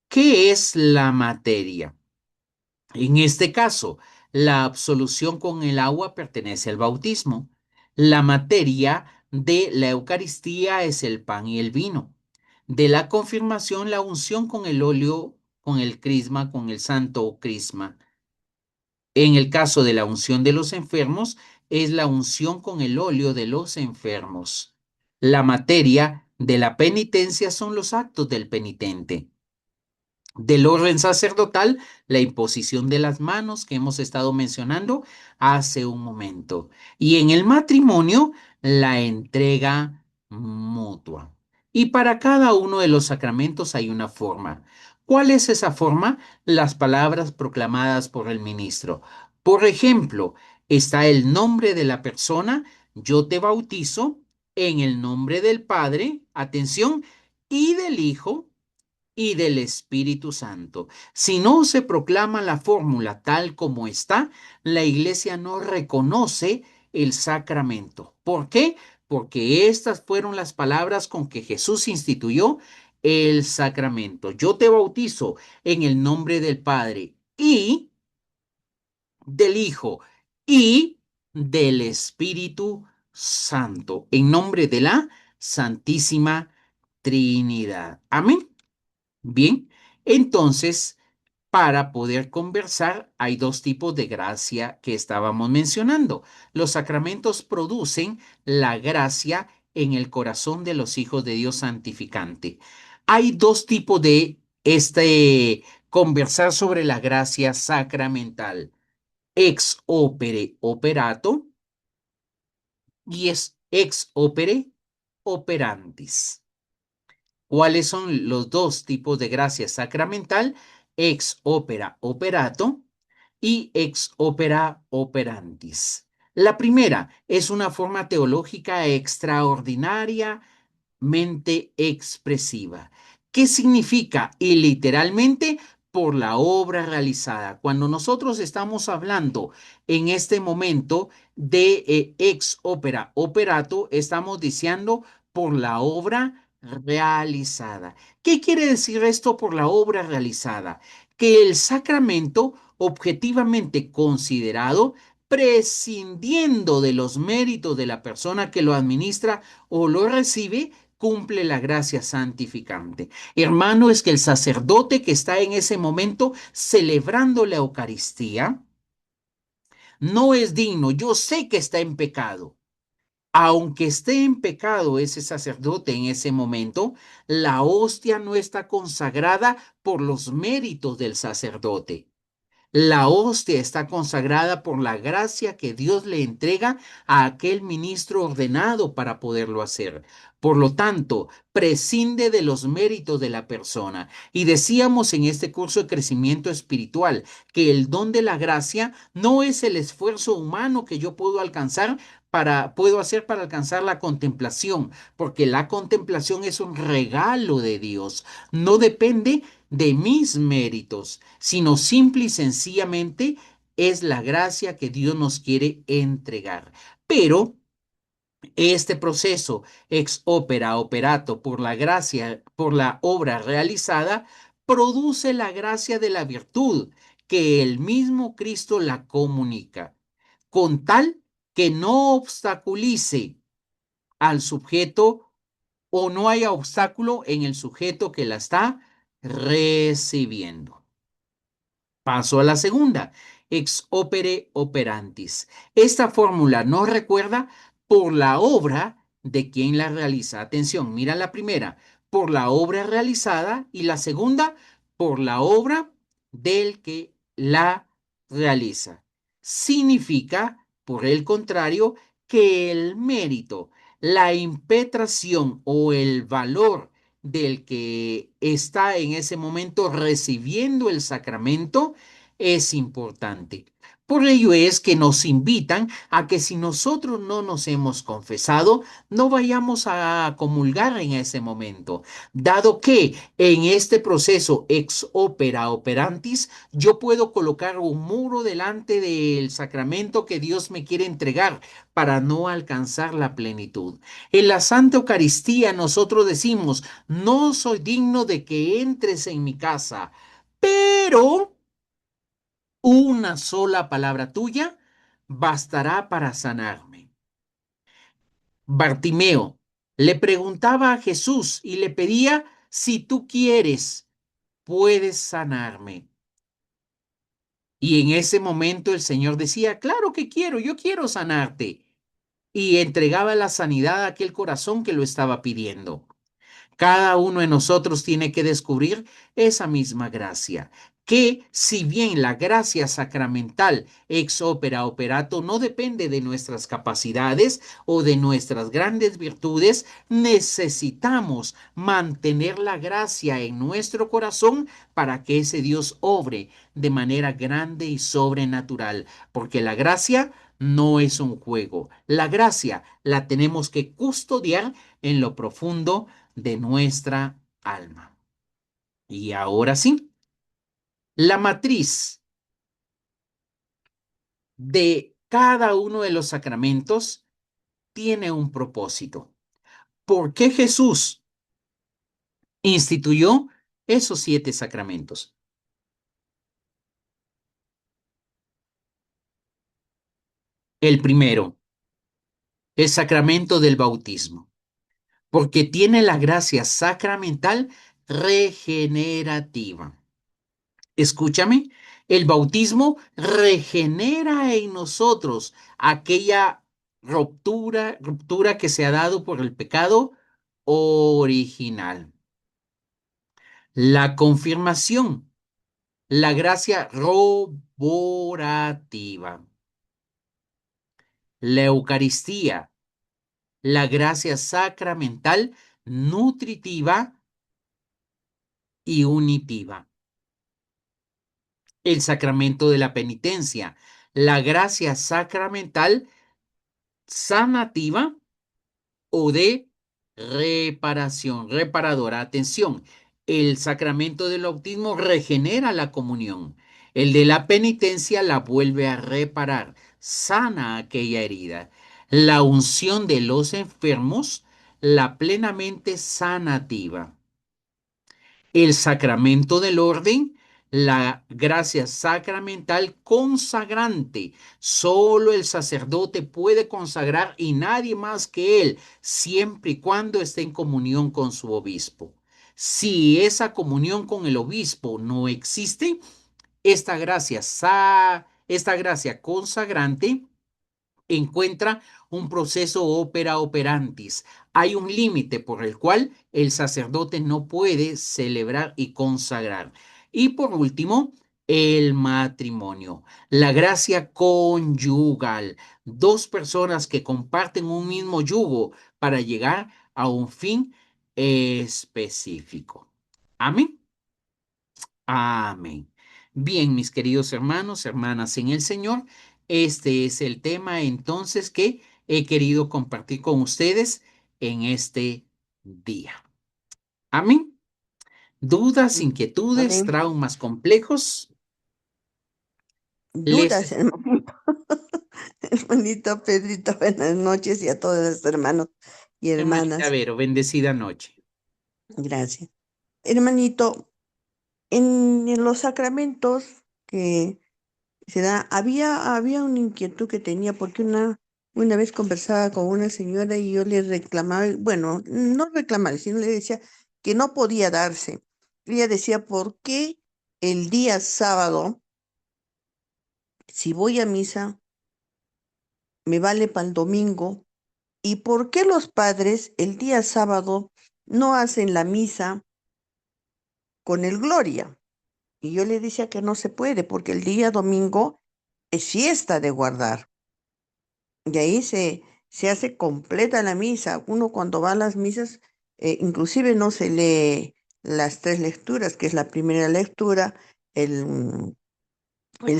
¿Qué es la materia? En este caso, la absolución con el agua pertenece al bautismo. La materia de la Eucaristía es el pan y el vino. De la confirmación, la unción con el óleo, con el crisma, con el santo crisma. En el caso de la unción de los enfermos, es la unción con el óleo de los enfermos. La materia de la penitencia son los actos del penitente. Del orden sacerdotal, la imposición de las manos que hemos estado mencionando hace un momento. Y en el matrimonio, la entrega mutua. Y para cada uno de los sacramentos hay una forma. ¿Cuál es esa forma? Las palabras proclamadas por el ministro. Por ejemplo, está el nombre de la persona, yo te bautizo en el nombre del Padre, atención, y del Hijo y del Espíritu Santo. Si no se proclama la fórmula tal como está, la iglesia no reconoce el sacramento. ¿Por qué? Porque estas fueron las palabras con que Jesús instituyó el sacramento. Yo te bautizo en el nombre del Padre y del Hijo y del Espíritu Santo, en nombre de la Santísima Trinidad. Amén. Bien, entonces, para poder conversar, hay dos tipos de gracia que estábamos mencionando. Los sacramentos producen la gracia en el corazón de los hijos de Dios santificante. Hay dos tipos de conversar sobre la gracia sacramental. Ex opere operato y es ex opere operantis. ¿Cuáles son los dos tipos de gracia sacramental? Ex opera operato y ex opera operantis. La primera es una forma teológica extraordinaria mente expresiva. ¿Qué significa? Y literalmente por la obra realizada. Cuando nosotros estamos hablando en este momento de ex opera operato, estamos diciendo por la obra realizada. ¿Qué quiere decir esto por la obra realizada? Que el sacramento objetivamente considerado, prescindiendo de los méritos de la persona que lo administra o lo recibe, cumple la gracia santificante. Hermano, es que el sacerdote que está en ese momento celebrando la Eucaristía no es digno. Yo sé que está en pecado. Aunque esté en pecado ese sacerdote en ese momento, la hostia no está consagrada por los méritos del sacerdote. La hostia está consagrada por la gracia que Dios le entrega a aquel ministro ordenado para poderlo hacer. Por lo tanto, prescinde de los méritos de la persona. Y decíamos en este curso de crecimiento espiritual que el don de la gracia no es el esfuerzo humano que yo puedo hacer para alcanzar la contemplación, porque la contemplación es un regalo de Dios. No depende de mis méritos, sino simple y sencillamente es la gracia que Dios nos quiere entregar. Pero este proceso ex opera operato por la gracia, por la obra realizada, produce la gracia de la virtud que el mismo Cristo la comunica, con tal que no obstaculice al sujeto o no haya obstáculo en el sujeto que la está recibiendo. Paso a la segunda, ex opere operantis. Esta fórmula nos recuerda por la obra de quien la realiza. Atención, mira la primera, por la obra realizada y la segunda, por la obra del que la realiza. Significa, por el contrario, que el mérito, la impetración o el valor del que está en ese momento recibiendo el sacramento es importante. Por ello es que nos invitan a que si nosotros no nos hemos confesado, no vayamos a comulgar en ese momento, dado que en este proceso ex opera operantis, yo puedo colocar un muro delante del sacramento que Dios me quiere entregar para no alcanzar la plenitud. En la Santa Eucaristía nosotros decimos, no soy digno de que entres en mi casa, pero una sola palabra tuya bastará para sanarme. Bartimeo le preguntaba a Jesús y le pedía, si tú quieres, puedes sanarme. Y en ese momento el Señor decía, claro que quiero, yo quiero sanarte. Y entregaba la sanidad a aquel corazón que lo estaba pidiendo. Cada uno de nosotros tiene que descubrir esa misma gracia, que si bien la gracia sacramental ex opera operato no depende de nuestras capacidades o de nuestras grandes virtudes, necesitamos mantener la gracia en nuestro corazón para que ese Dios obre de manera grande y sobrenatural, porque la gracia no es un juego. La gracia la tenemos que custodiar en lo profundo de nuestra alma. Y ahora sí, la matriz de cada uno de los sacramentos tiene un propósito. ¿Por qué Jesús instituyó esos 7 sacramentos? El primero, el sacramento del bautismo, porque tiene la gracia sacramental regenerativa. Escúchame, el bautismo regenera en nosotros aquella ruptura que se ha dado por el pecado original. La confirmación, la gracia roborativa. La Eucaristía, la gracia sacramental nutritiva y unitiva. El sacramento de la penitencia, la gracia sacramental sanativa o de reparación, reparadora. Atención, el sacramento del bautismo regenera la comunión. El de la penitencia la vuelve a reparar, sana aquella herida. La unción de los enfermos, la plenamente sanativa. El sacramento del orden, la gracia sacramental consagrante. Solo el sacerdote puede consagrar y nadie más que él, siempre y cuando esté en comunión con su obispo. Si esa comunión con el obispo no existe, esta gracia consagrante encuentra un proceso opera operantis. Hay un límite por el cual el sacerdote no puede celebrar y consagrar. Y por último, el matrimonio, la gracia conyugal, dos personas que comparten un mismo yugo para llegar a un fin específico. Amén. Amén. Bien, mis queridos hermanos, hermanas en el Señor, este es el tema entonces que he querido compartir con ustedes en este día. Amén. Dudas, inquietudes, Amén. traumas complejos. Dudas, hermanito. Hermanito Pedrito, buenas noches y a todos los hermanos y Hermanita hermanas. Vero, bendecida noche. Gracias. Hermanito, en los sacramentos que se da, había una inquietud que tenía porque una Una vez conversaba con una señora y yo le reclamaba, bueno, no reclamaba, sino le decía que no podía darse. Ella decía, ¿por qué el día sábado, si voy a misa, me vale para el domingo? ¿Y por qué los padres el día sábado no hacen la misa con el Gloria? Y yo le decía que no se puede, porque el día domingo es fiesta de guardar. Y ahí se hace completa la misa. Uno cuando va a las misas, inclusive no se lee las tres lecturas, que es la primera lectura, el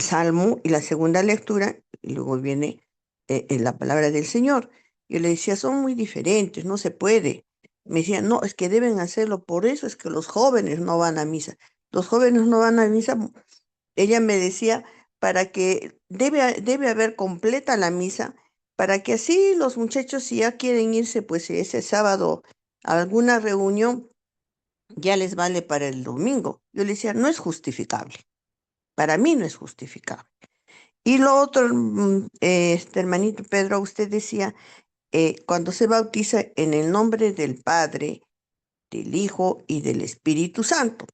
salmo y la segunda lectura, y luego viene la palabra del Señor. Yo le decía, son muy diferentes, no se puede. Me decía, no, es que deben hacerlo, por eso es que los jóvenes no van a misa. Los jóvenes no van a misa, ella me decía, para que debe haber completa la misa, para que así los muchachos, si ya quieren irse, pues ese sábado a alguna reunión, ya les vale para el domingo. Yo le decía, no es justificable. Para mí no es justificable. Y lo otro, hermanito Pedro, usted decía, cuando se bautiza en el nombre del Padre, del Hijo y del Espíritu Santo.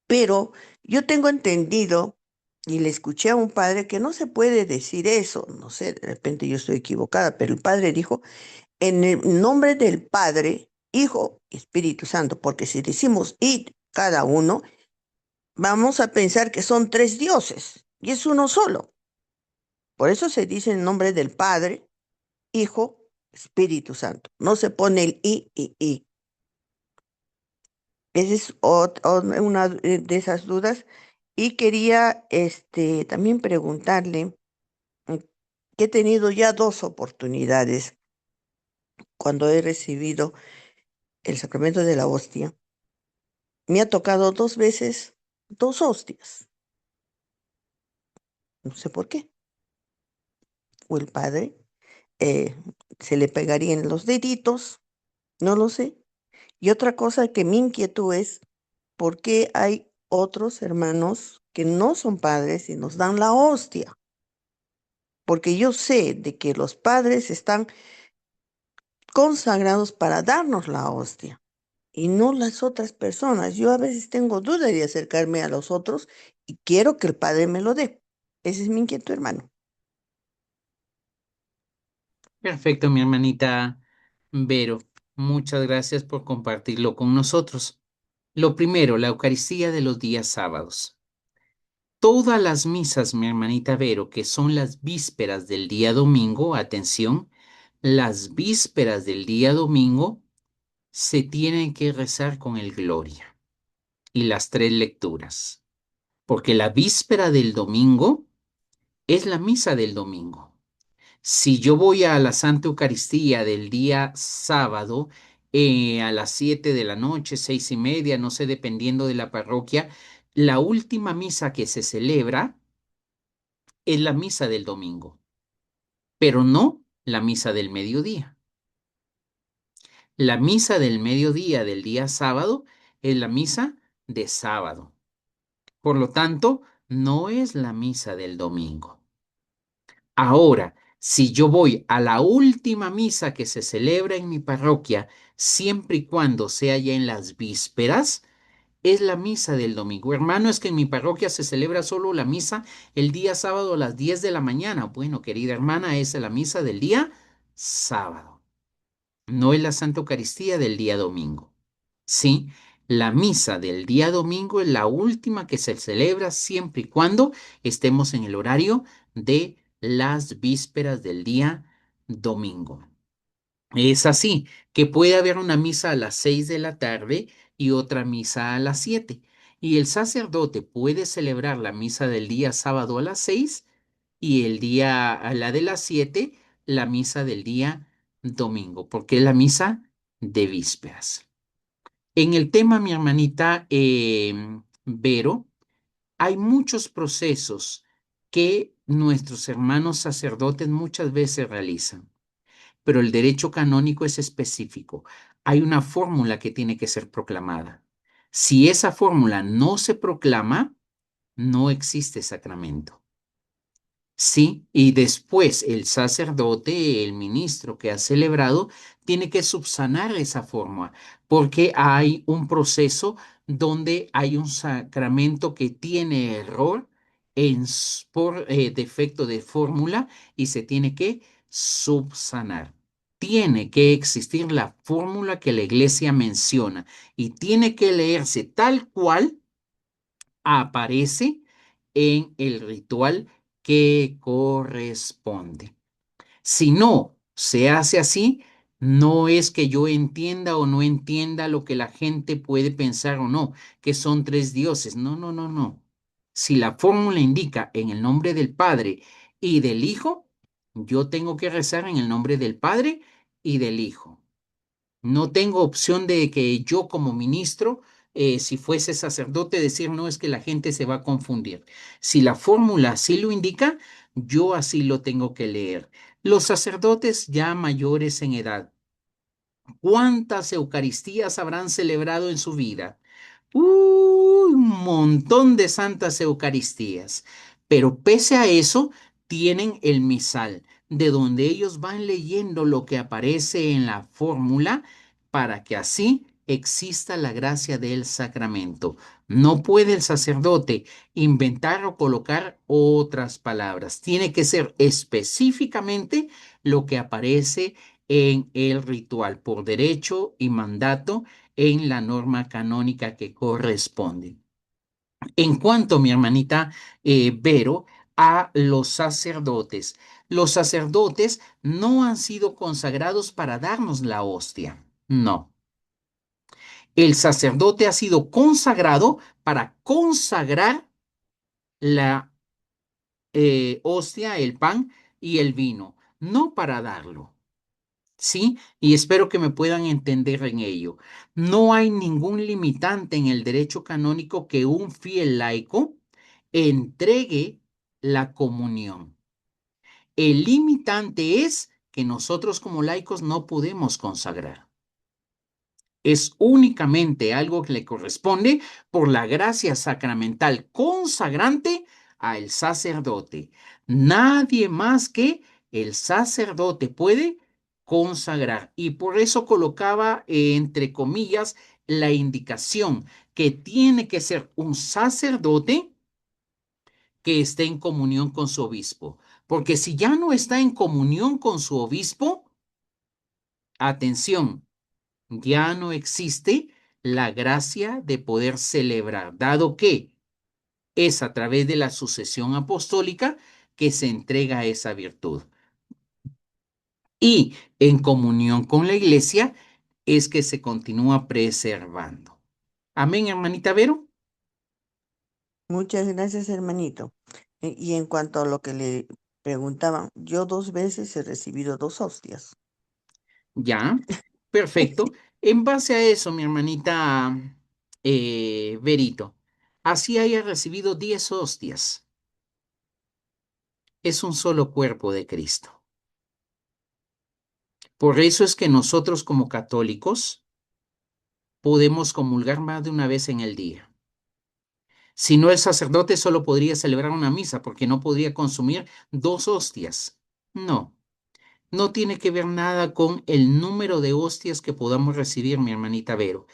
Pero yo tengo entendido, y le escuché a un padre, que no se puede decir eso. No sé, de repente yo estoy equivocada, pero el padre dijo, en el nombre del Padre, Hijo y Espíritu Santo, porque si decimos id cada uno, vamos a pensar que son tres dioses, y es uno solo. Por eso se dice en nombre del Padre, Hijo, Espíritu Santo. No se pone el i. Esa es una de esas dudas. Y quería también preguntarle mm, que he tenido ya dos oportunidades cuando he recibido el sacramento de la hostia. Me ha tocado dos veces dos hostias. No sé por qué. O el padre eh, se le pegarían los deditos, no lo sé. Y otra cosa que mi inquietud es por qué hay otros hermanos que no son padres y nos dan la hostia. Porque yo sé de que los padres están consagrados para darnos la hostia y no las otras personas. Yo a veces tengo duda de acercarme a los otros y quiero que el Padre me lo dé. Ese es mi inquietud, hermano. Perfecto, mi hermanita Vero. Muchas gracias por compartirlo con nosotros. Lo primero, la Eucaristía de los días sábados. Todas las misas, mi hermanita Vero, que son las vísperas del día domingo, atención, las vísperas del día domingo se tienen que rezar con el Gloria y las tres lecturas, porque la víspera del domingo es la misa del domingo. Si yo voy a la Santa Eucaristía del día sábado, a las 7 de la noche, 6:30, no sé, dependiendo de la parroquia, la última misa que se celebra es la misa del domingo, pero no la misa del mediodía. La misa del mediodía del día sábado es la misa de sábado. Por lo tanto, no es la misa del domingo. Ahora, si yo voy a la última misa que se celebra en mi parroquia, siempre y cuando sea ya en las vísperas, es la misa del domingo. Hermano, es que en mi parroquia se celebra solo la misa el día sábado a las 10 de la mañana. Bueno, querida hermana, esa es la misa del día sábado. No es la Santa Eucaristía del día domingo. Sí, la misa del día domingo es la última que se celebra siempre y cuando estemos en el horario de las vísperas del día domingo. Es así, que puede haber una misa a las 6 de la tarde y otra misa a las 7. Y el sacerdote puede celebrar la misa del día sábado a las 6 y el día a la de las 7, la misa del día domingo, porque es la misa de vísperas. En el tema, mi hermanita Vero, hay muchos procesos que nuestros hermanos sacerdotes muchas veces realizan, pero el derecho canónico es específico. Hay una fórmula que tiene que ser proclamada. Si esa fórmula no se proclama, no existe sacramento. Sí, y después el sacerdote, el ministro que ha celebrado, tiene que subsanar esa forma, porque hay un proceso donde hay un sacramento que tiene error por defecto de fórmula y se tiene que subsanar. Tiene que existir la fórmula que la iglesia menciona y tiene que leerse tal cual aparece en el ritual que corresponde. Si no se hace así, no es que yo entienda o no entienda lo que la gente puede pensar o no, que son tres dioses. No, no, no, no. Si la fórmula indica en el nombre del Padre y del Hijo, yo tengo que rezar en el nombre del Padre y del Hijo. No tengo opción de que yo como ministro, si fuese sacerdote, decir, no, es que la gente se va a confundir. Si la fórmula así lo indica, yo así lo tengo que leer. Los sacerdotes ya mayores en edad, ¿cuántas Eucaristías habrán celebrado en su vida? Un montón de santas Eucaristías. Pero pese a eso, tienen el misal, de donde ellos van leyendo lo que aparece en la fórmula para que así exista la gracia del sacramento. No puede el sacerdote inventar o colocar otras palabras. Tiene que ser específicamente lo que aparece en el ritual por derecho y mandato en la norma canónica que corresponde. En cuanto, mi hermanita Vero, a los sacerdotes no han sido consagrados para darnos la hostia. No, el sacerdote ha sido consagrado para consagrar la hostia, el pan y el vino, no para darlo. ¿Sí? Y espero que me puedan entender en ello. No hay ningún limitante en el derecho canónico que un fiel laico entregue la comunión. El limitante es que nosotros como laicos no podemos consagrar. Es únicamente algo que le corresponde por la gracia sacramental consagrante al sacerdote. Nadie más que el sacerdote puede consagrar. Y por eso colocaba entre comillas la indicación que tiene que ser un sacerdote que esté en comunión con su obispo. Porque si ya no está en comunión con su obispo, atención, ya no existe la gracia de poder celebrar, dado que es a través de la sucesión apostólica que se entrega esa virtud. Y en comunión con la iglesia es que se continúa preservando. Amén, hermanita Vero. Muchas gracias, hermanito. Y en cuanto a lo que le preguntaban, yo 2 veces he recibido 2 hostias. Ya, perfecto. En base a eso, mi hermanita Verito, así haya recibido 10 hostias, es un solo cuerpo de Cristo. Por eso es que nosotros como católicos podemos comulgar más de una vez en el día. Si no, el sacerdote solo podría celebrar una misa porque no podría consumir 2 hostias. No, no tiene que ver nada con el número de hostias que podamos recibir, mi hermanita Vero.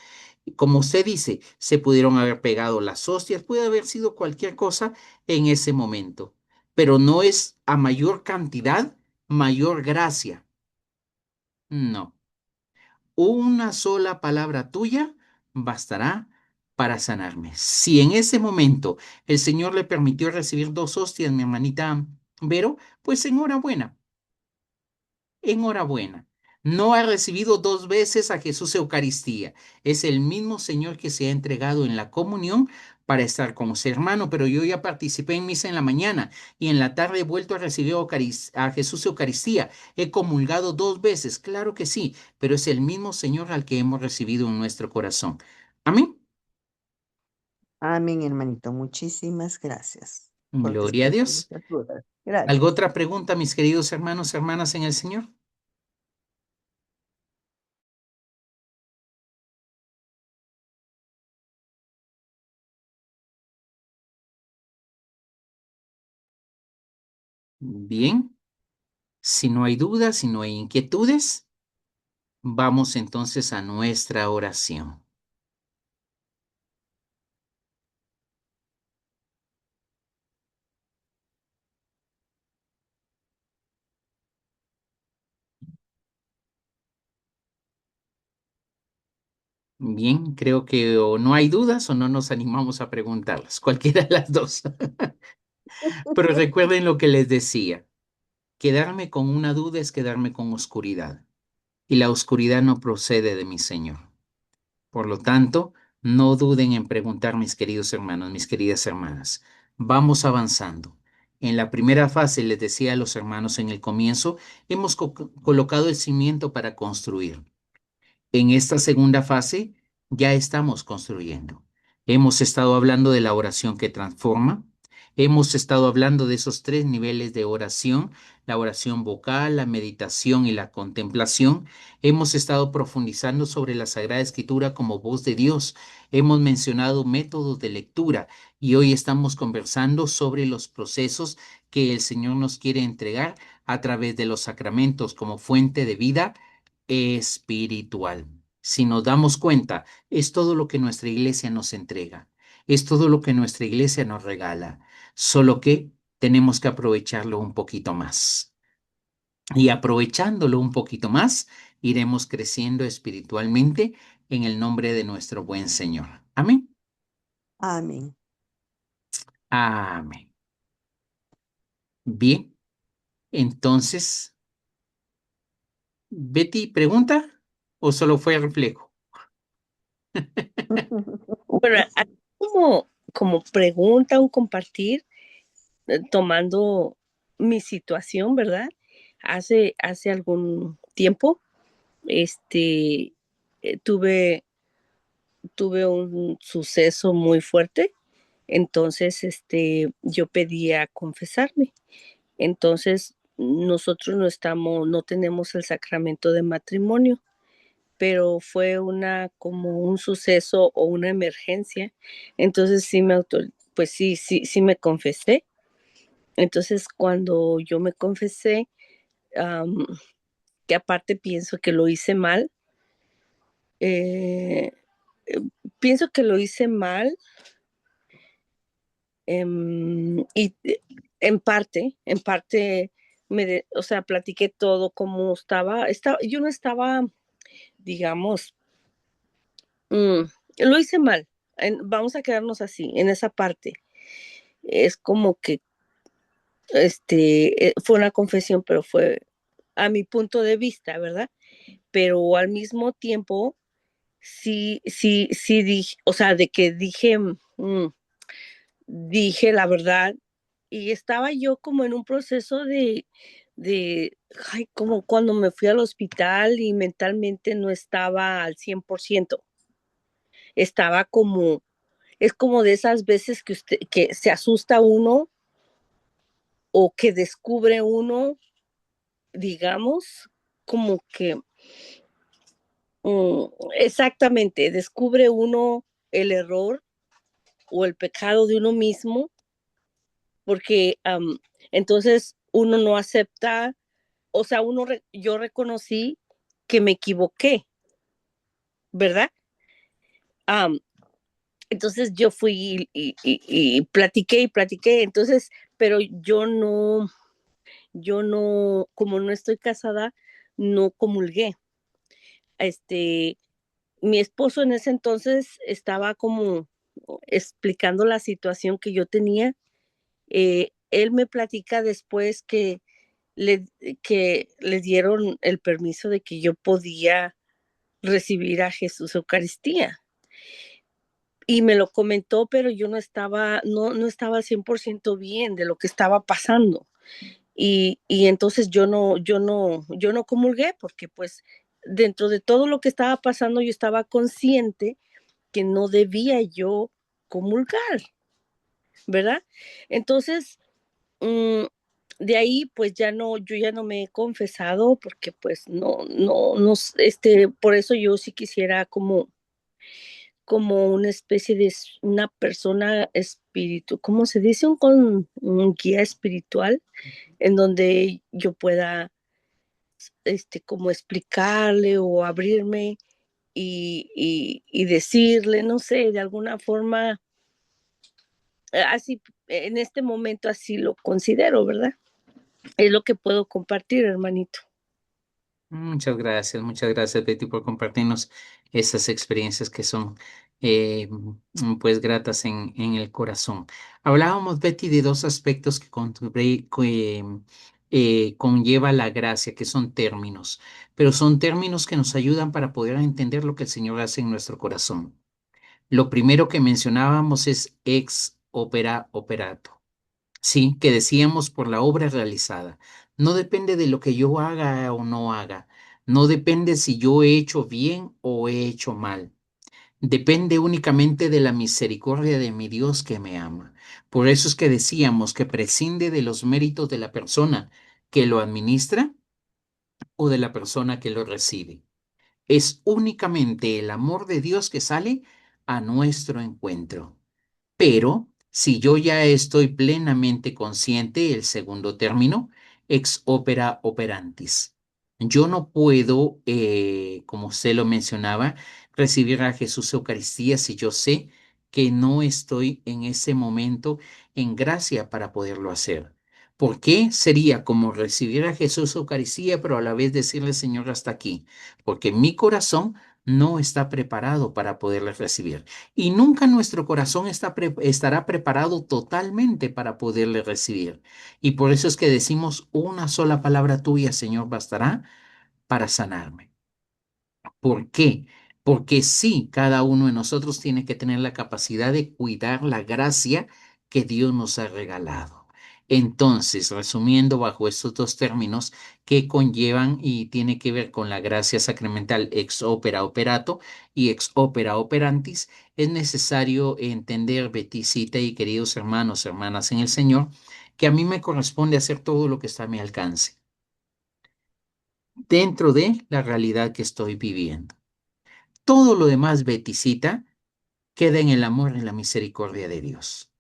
Como usted dice, se pudieron haber pegado las hostias, puede haber sido cualquier cosa en ese momento, pero no es a mayor cantidad, mayor gracia. No. Una sola palabra tuya bastará para sanarme. Si en ese momento el Señor le permitió recibir 2 hostias, mi hermanita Vero, pues enhorabuena, enhorabuena. No ha recibido 2 veces a Jesús Eucaristía. Es el mismo Señor que se ha entregado en la comunión para estar con su hermano, pero yo ya participé en misa en la mañana y en la tarde he vuelto a recibir a Jesús Eucaristía. He comulgado 2 veces, claro que sí, pero es el mismo Señor al que hemos recibido en nuestro corazón. Amén. Amén, hermanito. Muchísimas gracias por Gloria a despejar Dios. nuestras dudas. ¿Alguna Gracias. otra pregunta, mis queridos hermanos, hermanas en el Señor? Bien, si no hay dudas, si no hay inquietudes, vamos entonces a nuestra oración. Bien, creo que o no hay dudas o no nos animamos a preguntarlas, cualquiera de las dos. Pero recuerden lo que les decía, quedarme con una duda es quedarme con oscuridad, y la oscuridad no procede de mi Señor. Por lo tanto, no duden en preguntar, mis queridos hermanos, mis queridas hermanas. Vamos avanzando. En la primera fase, les decía a los hermanos en el comienzo, hemos colocado el cimiento para construir. En esta segunda fase ya estamos construyendo. Hemos estado hablando de la oración que transforma. Hemos estado hablando de esos tres niveles de oración, la oración vocal, la meditación y la contemplación. Hemos estado profundizando sobre la Sagrada Escritura como voz de Dios. Hemos mencionado métodos de lectura y hoy estamos conversando sobre los procesos que el Señor nos quiere entregar a través de los sacramentos como fuente de vida espiritual. Si nos damos cuenta, es todo lo que nuestra iglesia nos entrega, es todo lo que nuestra iglesia nos regala, solo que tenemos que aprovecharlo un poquito más. Y aprovechándolo un poquito más, iremos creciendo espiritualmente en el nombre de nuestro buen Señor. Amén. Amén. Amén. Bien, entonces, Betty, ¿pregunta o solo fue reflejo? Bueno, como pregunta, un compartir, tomando mi situación, ¿verdad? Hace algún tiempo, este, tuve un suceso muy fuerte, entonces, yo pedía confesarme. Entonces, nosotros no tenemos el sacramento de matrimonio, pero fue como un suceso o una emergencia. Entonces pues sí me confesé. Entonces cuando yo me confesé, um, que aparte pienso que lo hice mal, eh, pienso que lo hice mal, y en parte, o sea, platiqué todo como yo no estaba, digamos, lo hice mal. Vamos a quedarnos así, en esa parte. Es como que fue una confesión, pero fue a mi punto de vista, ¿verdad? Pero al mismo tiempo, sí dije, o sea, de que dije la verdad, y estaba yo como en un proceso ay, como cuando me fui al hospital y mentalmente no estaba al 100%. Estaba es como de esas veces que se asusta uno o que descubre uno, digamos, como que exactamente, descubre uno el error o el pecado de uno mismo, porque entonces uno no acepta, o sea, yo reconocí que me equivoqué, ¿verdad? Um, entonces yo fui y platiqué y platiqué, entonces, pero yo no, como no estoy casada, no comulgué. Mi esposo en ese entonces estaba como explicando la situación que yo tenía. Él me platica después le, que le dieron el permiso de que yo podía recibir a Jesús Eucaristía. Y me lo comentó, pero yo no estaba 100% bien de lo que estaba pasando. Y entonces yo no comulgué porque pues dentro de todo lo que estaba pasando yo estaba consciente que no debía yo comulgar, ¿verdad? Entonces, mm, de ahí pues yo ya no me he confesado porque pues no, por eso yo sí quisiera como como una especie de una persona espíritu, ¿cómo se dice? Un guía espiritual en donde yo pueda como explicarle o abrirme y decirle, no sé, de alguna forma, así, en este momento así lo considero, ¿verdad? Es lo que puedo compartir, hermanito. Muchas gracias, Betty, por compartirnos esas experiencias que son, pues, gratas en el corazón. Hablábamos, Betty, de dos aspectos que conlleva la gracia, que son términos, pero son términos que nos ayudan para poder entender lo que el Señor hace en nuestro corazón. Lo primero que mencionábamos es ex opera operato. Sí, que decíamos por la obra realizada. No depende de lo que yo haga o no haga. No depende si yo he hecho bien o he hecho mal. Depende únicamente de la misericordia de mi Dios que me ama. Por eso es que decíamos que prescinde de los méritos de la persona que lo administra o de la persona que lo recibe. Es únicamente el amor de Dios que sale a nuestro encuentro. Pero si yo ya estoy plenamente consciente, el segundo término, ex opera operantis. Yo no puedo, como usted lo mencionaba, recibir a Jesús Eucaristía si yo sé que no estoy en ese momento en gracia para poderlo hacer. ¿Por qué sería como recibir a Jesús Eucaristía, pero a la vez decirle, Señor, hasta aquí? Porque mi corazón no está preparado para poderle recibir. Y nunca nuestro corazón estará preparado totalmente para poderle recibir. Y por eso es que decimos una sola palabra tuya, Señor, bastará para sanarme. ¿Por qué? Porque sí, cada uno de nosotros tiene que tener la capacidad de cuidar la gracia que Dios nos ha regalado. Entonces, resumiendo bajo estos dos términos que conllevan y tiene que ver con la gracia sacramental ex opera operato y ex opera operantis, es necesario entender, Beticita y queridos hermanos, hermanas en el Señor, que a mí me corresponde hacer todo lo que está a mi alcance dentro de la realidad que estoy viviendo. Todo lo demás, Beticita, queda en el amor y la misericordia de Dios.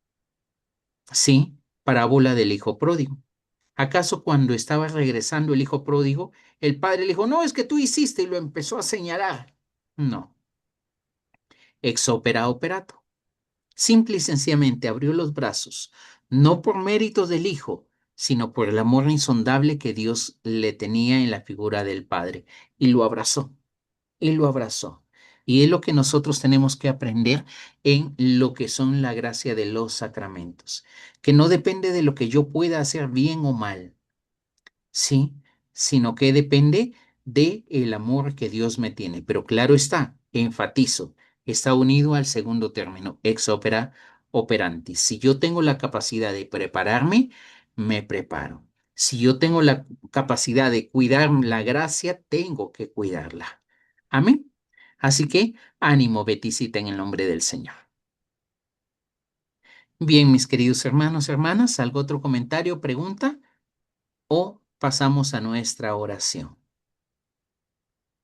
Sí, parábola del hijo pródigo. ¿Acaso cuando estaba regresando el hijo pródigo, el padre le dijo, no, es que tú hiciste y lo empezó a señalar? No, ex opera operato. Simple y sencillamente abrió los brazos, no por méritos del hijo, sino por el amor insondable que Dios le tenía en la figura del padre, y lo abrazó. Él lo abrazó. Y es lo que nosotros tenemos que aprender en lo que son la gracia de los sacramentos, que no depende de lo que yo pueda hacer bien o mal, sí, sino que depende de el amor que Dios me tiene. Pero claro está, enfatizo, está unido al segundo término, ex opera operandi. Si yo tengo la capacidad de prepararme, me preparo. Si yo tengo la capacidad de cuidar la gracia, tengo que cuidarla. Amén. Así que ánimo, Beticita, en el nombre del Señor. Bien, mis queridos hermanos, hermanas, ¿algo otro comentario, pregunta? ¿O pasamos a nuestra oración?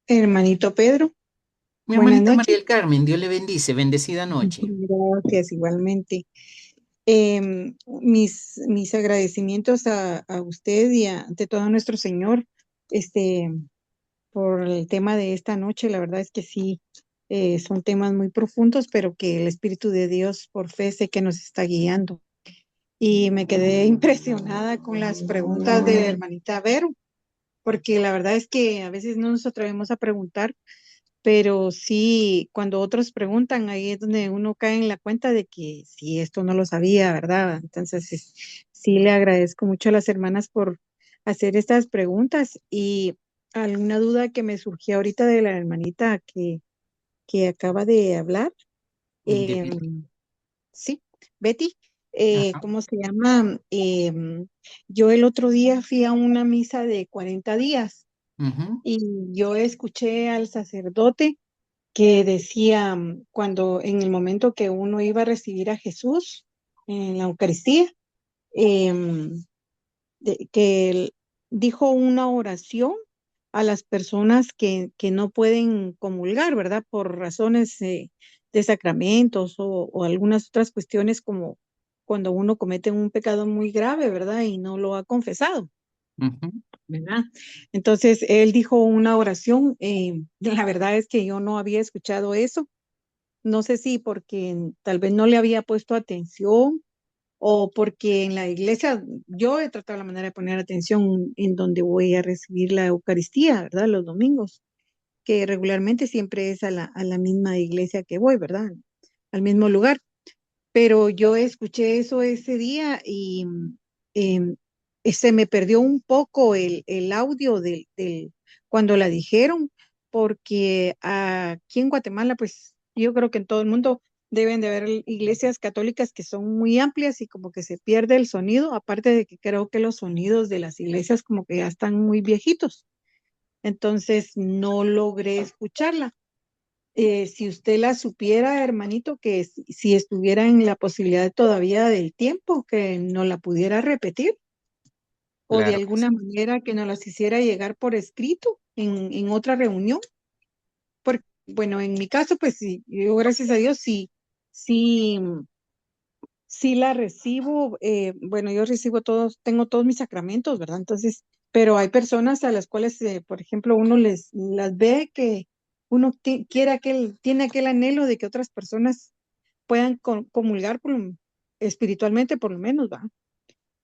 Hermanito Pedro, Mi buenas hermanita María noches. del Carmen, Dios le bendice, bendecida noche. Gracias, igualmente. Mis agradecimientos a usted y ante todo a nuestro Señor, este, por el tema de esta noche. La verdad es que sí, son temas muy profundos, pero que el Espíritu de Dios, por fe, sé que nos está guiando. Y me quedé impresionada con las preguntas de hermanita Vero, porque la verdad es que a veces no nos atrevemos a preguntar, pero sí, cuando otros preguntan, ahí es donde uno cae en la cuenta de que sí, esto no lo sabía, ¿verdad? Entonces, sí le agradezco mucho a las hermanas por hacer estas preguntas y alguna duda que me surgió ahorita de la hermanita que acaba de hablar. De Betty. em, sí, Betty, Ajá. ¿cómo se llama? Yo el otro día fui a una misa de 40 días Ujú, y yo escuché al sacerdote que decía cuando en el momento que uno iba a recibir a Jesús en la Eucaristía, em, que él dijo una oración a las personas que no pueden comulgar, ¿verdad? Por razones de sacramentos o algunas otras cuestiones como cuando uno comete un pecado muy grave, ¿verdad? Y no lo ha confesado, Ujú. ¿verdad? Entonces, él dijo una oración, la verdad es que yo no había escuchado eso, no sé si porque tal vez no le había puesto atención o porque en la iglesia yo he tratado la manera de poner atención en donde voy a recibir la Eucaristía, ¿verdad? Los domingos, que regularmente siempre es a la misma iglesia que voy, ¿verdad? Al mismo lugar. Pero yo escuché eso ese día y em, se me perdió un poco el audio cuando la dijeron, porque aquí en Guatemala, pues yo creo que en todo el mundo deben de haber iglesias católicas que son muy amplias y como que se pierde el sonido, aparte de que creo que los sonidos de las iglesias como que ya están muy viejitos. Entonces no logré escucharla. Si usted la supiera, hermanito, que si estuviera en la posibilidad todavía del tiempo, que no la pudiera repetir o de Claro que sí. alguna manera que nos las hiciera llegar por escrito en otra reunión. Porque, bueno, en mi caso, pues sí, yo gracias a Dios sí, sí la recibo. Bueno, yo recibo todos, tengo todos mis sacramentos, ¿verdad? Entonces, pero hay personas a las cuales, por ejemplo, uno las ve que uno tiene aquel anhelo de que otras personas puedan comulgar espiritualmente por lo menos, ¿va?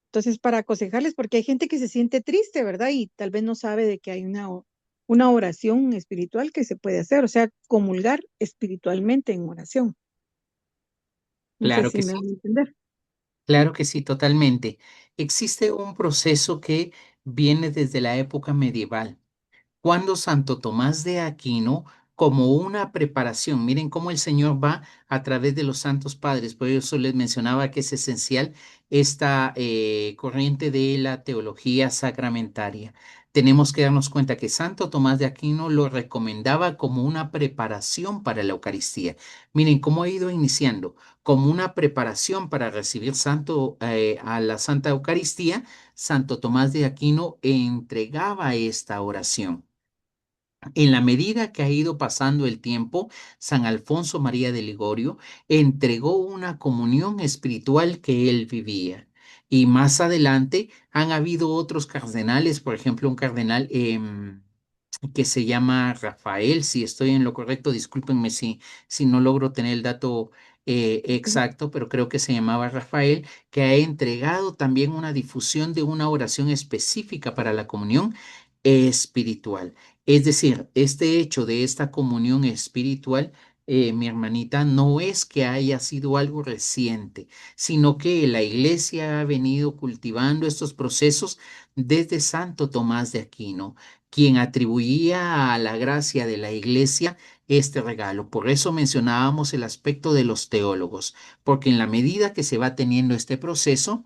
Entonces, para aconsejarles, porque hay gente que se siente triste, ¿verdad? Y tal vez no sabe de que hay una oración espiritual que se puede hacer, o sea, comulgar espiritualmente en oración. No sé Claro si que me sí. van a entender. Claro que sí, totalmente. Existe un proceso que viene desde la época medieval, cuando Santo Tomás de Aquino, como una preparación, miren cómo el Señor va a través de los santos padres, por eso les mencionaba que es esencial esta corriente de la teología sacramentaria. Tenemos que darnos cuenta que Santo Tomás de Aquino lo recomendaba como una preparación para la Eucaristía. Miren cómo ha ido iniciando, como una preparación para recibir a la Santa Eucaristía. Santo Tomás de Aquino entregaba esta oración. En la medida que ha ido pasando el tiempo, San Alfonso María de Ligorio entregó una comunión espiritual que él vivía. Y más adelante han habido otros cardenales, por ejemplo, un cardenal que se llama Rafael, si estoy en lo correcto, discúlpenme si no logro tener el dato exacto, pero creo que se llamaba Rafael, que ha entregado también una difusión de una oración específica para la comunión espiritual. Es decir, este hecho de esta comunión espiritual, mi hermanita, no es que haya sido algo reciente, sino que la iglesia ha venido cultivando estos procesos desde Santo Tomás de Aquino, quien atribuía a la gracia de la iglesia este regalo. Por eso mencionábamos el aspecto de los teólogos, porque en la medida que se va teniendo este proceso,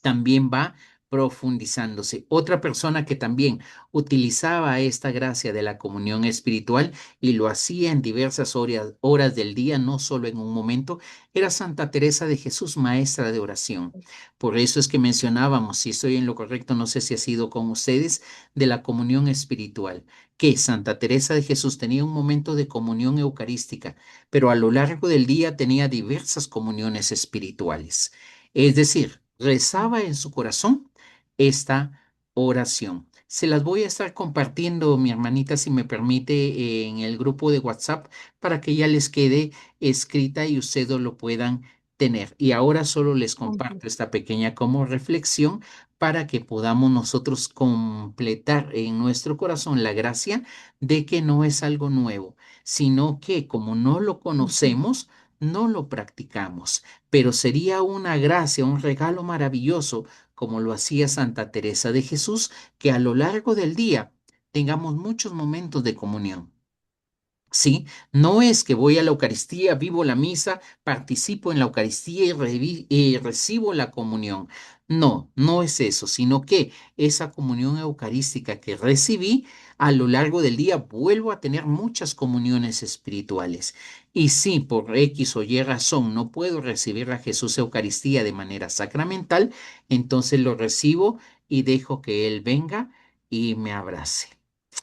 también va profundizándose. Otra persona que también utilizaba esta gracia de la comunión espiritual y lo hacía en diversas horas del día, no solo en un momento, era Santa Teresa de Jesús, maestra de oración. Por eso es que mencionábamos, si estoy en lo correcto, no sé si ha sido con ustedes, de la comunión espiritual, que Santa Teresa de Jesús tenía un momento de comunión eucarística, pero a lo largo del día tenía diversas comuniones espirituales. Es decir, rezaba en su corazón esta oración. Se las voy a estar compartiendo, mi hermanita, si me permite, en el grupo de WhatsApp para que ya les quede escrita y ustedes lo puedan tener. Y ahora solo les Ok. comparto esta pequeña como reflexión para que podamos nosotros completar en nuestro corazón la gracia de que no es algo nuevo, sino que como no lo Ujú. conocemos, no lo practicamos, pero sería una gracia, un regalo maravilloso, como lo hacía Santa Teresa de Jesús, que a lo largo del día tengamos muchos momentos de comunión. ¿Sí? No es que voy a la Eucaristía, vivo la misa, participo en la Eucaristía y recibo la comunión. No, no es eso, sino que esa comunión eucarística que recibí, a lo largo del día vuelvo a tener muchas comuniones espirituales. Y si por X o Y razón no puedo recibir a Jesús Eucaristía de manera sacramental, entonces lo recibo y dejo que Él venga y me abrace.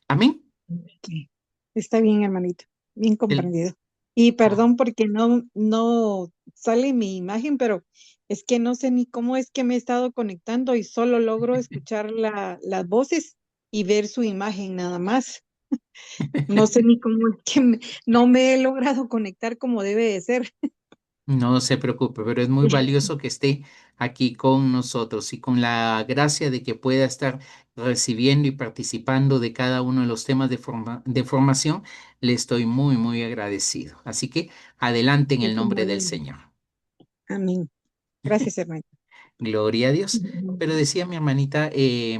Amén. Ok. Está bien, hermanito, bien El- comprendido. Y Oh, perdón porque no sale mi imagen, pero es que no sé ni cómo es que me he estado conectando y solo logro escuchar las voces y ver su imagen nada más. No sé ni cómo es que no me he logrado conectar como debe de ser. no se preocupe, pero es muy valioso que esté aquí con nosotros y con la gracia de que pueda estar recibiendo y participando de cada uno de los temas de formación, le estoy muy, muy agradecido. Así que adelante en el Eso nombre muy del lindo. Señor. Amén. Gracias, hermano. Gloria a Dios. Pero decía mi hermanita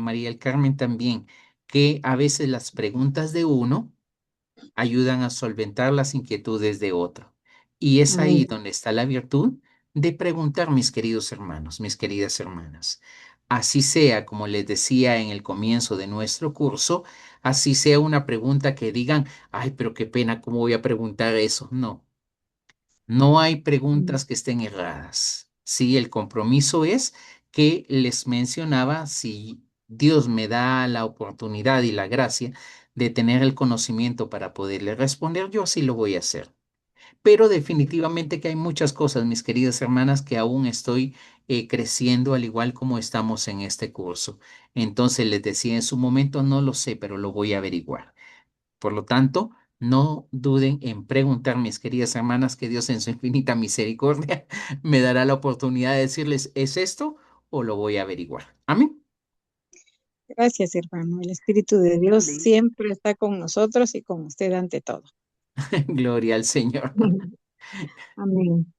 María del Carmen también que a veces las preguntas de uno ayudan a solventar las inquietudes de otro. Y es ahí Amén. donde está la virtud de preguntar, mis queridos hermanos, mis queridas hermanas. Así sea, como les decía en el comienzo de nuestro curso, así sea una pregunta que digan, ay, pero qué pena, ¿cómo voy a preguntar eso? No, no hay preguntas que estén erradas. Sí, el compromiso es que les mencionaba, si Dios me da la oportunidad y la gracia de tener el conocimiento para poderle responder, yo sí lo voy a hacer. Pero definitivamente que hay muchas cosas, mis queridas hermanas, que aún estoy creciendo, al igual como estamos en este curso. Entonces les decía en su momento, no lo sé, pero lo voy a averiguar. Por lo tanto, no duden en preguntar, mis queridas hermanas, que Dios en su infinita misericordia me dará la oportunidad de decirles, ¿es esto o lo voy a averiguar? Amén. Gracias, hermano. El Espíritu de Dios Amén. siempre está con nosotros y con usted ante todo. Gloria al Señor. Amén.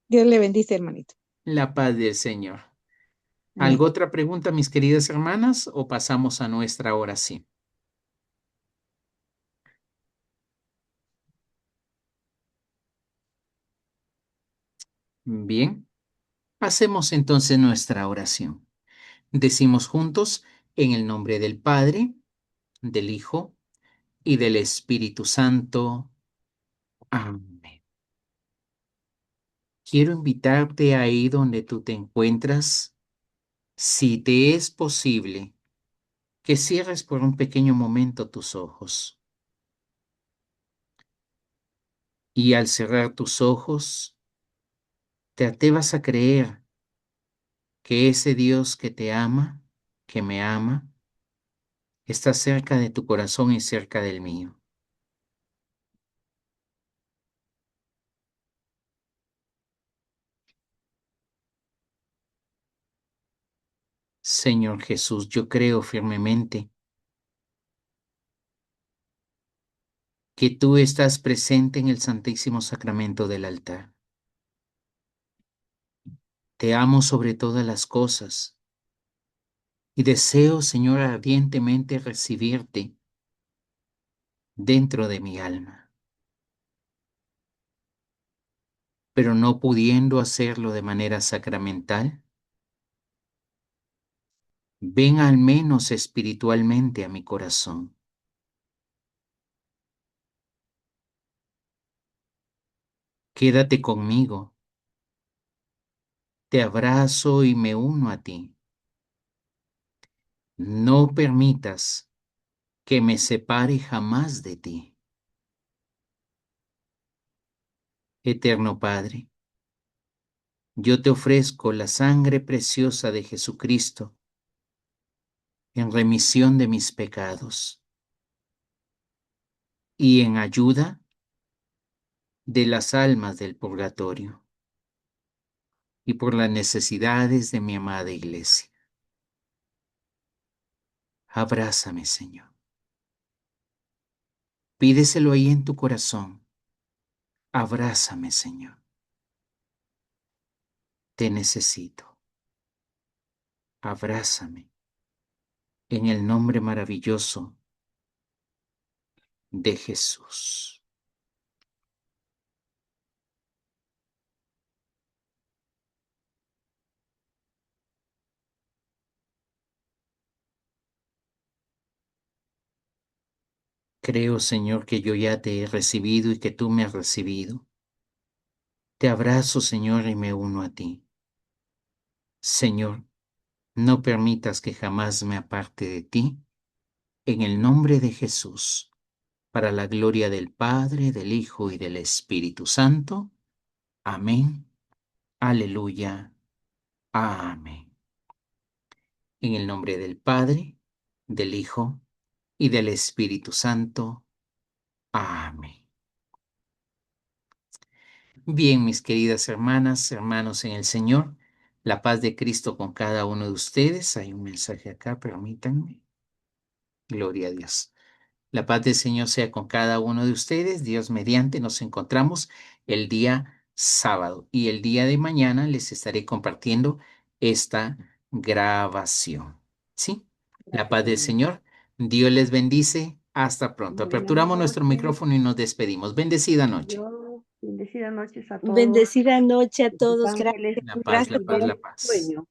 Dios le bendice, hermanito. La paz del Señor. Amén. ¿Algo otra pregunta, mis queridas hermanas, o pasamos a nuestra oración? Bien, pasemos entonces nuestra oración. Decimos juntos, en el nombre del Padre, del Hijo y del Espíritu Santo. Amén. Quiero invitarte ahí donde tú te encuentras, si te es posible, que cierres por un pequeño momento tus ojos y al cerrar tus ojos, te atrevas a creer que ese Dios que te ama, que me ama, está cerca de tu corazón y cerca del mío. Señor Jesús, yo creo firmemente que tú estás presente en el Santísimo Sacramento del altar. Te amo sobre todas las cosas y deseo, Señor, ardientemente recibirte dentro de mi alma, pero no pudiendo hacerlo de manera sacramental, ven al menos espiritualmente a mi corazón. Quédate conmigo, te abrazo y me uno a ti. No permitas que me separe jamás de ti. Eterno Padre, yo te ofrezco la sangre preciosa de Jesucristo en remisión de mis pecados y en ayuda de las almas del purgatorio y por las necesidades de mi amada iglesia. Abrázame, Señor. Pídeselo ahí en tu corazón. Abrázame, Señor. Te necesito. Abrázame en el nombre maravilloso de Jesús. Creo, Señor, que yo ya te he recibido y que tú me has recibido. Te abrazo, Señor, y me uno a ti. Señor, no permitas que jamás me aparte de ti. En el nombre de Jesús. para la gloria del Padre, del Hijo y del Espíritu Santo. Amén. Aleluya. Amén. En el nombre del Padre, del Hijo y del Espíritu Santo. Amén. Bien, mis queridas hermanas, hermanos en el Señor, la paz de Cristo con cada uno de ustedes. Hay un mensaje acá, permítanme. Gloria a Dios. La paz del Señor sea con cada uno de ustedes. Dios mediante, nos encontramos el día sábado y el día de mañana les estaré compartiendo esta grabación. ¿Sí? La paz del Señor. Dios les bendice. Hasta pronto. Buenas Aperturamos nuestro noches. micrófono y nos despedimos. Bendecida noche. Dios, bendecidas noches a todos. Bendecida noche a Que sus todos. ángeles Gracias. La paz, Gracias. la paz, la Buena- paz. sueño.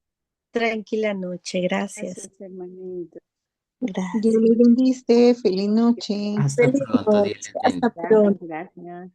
Tranquila noche. Gracias. Gracias, hermanito. Dios Gracias. les bendice. Feliz noche. Hasta Feliz pronto. Dios noche. les bendiga. Hasta pronto. Gracias.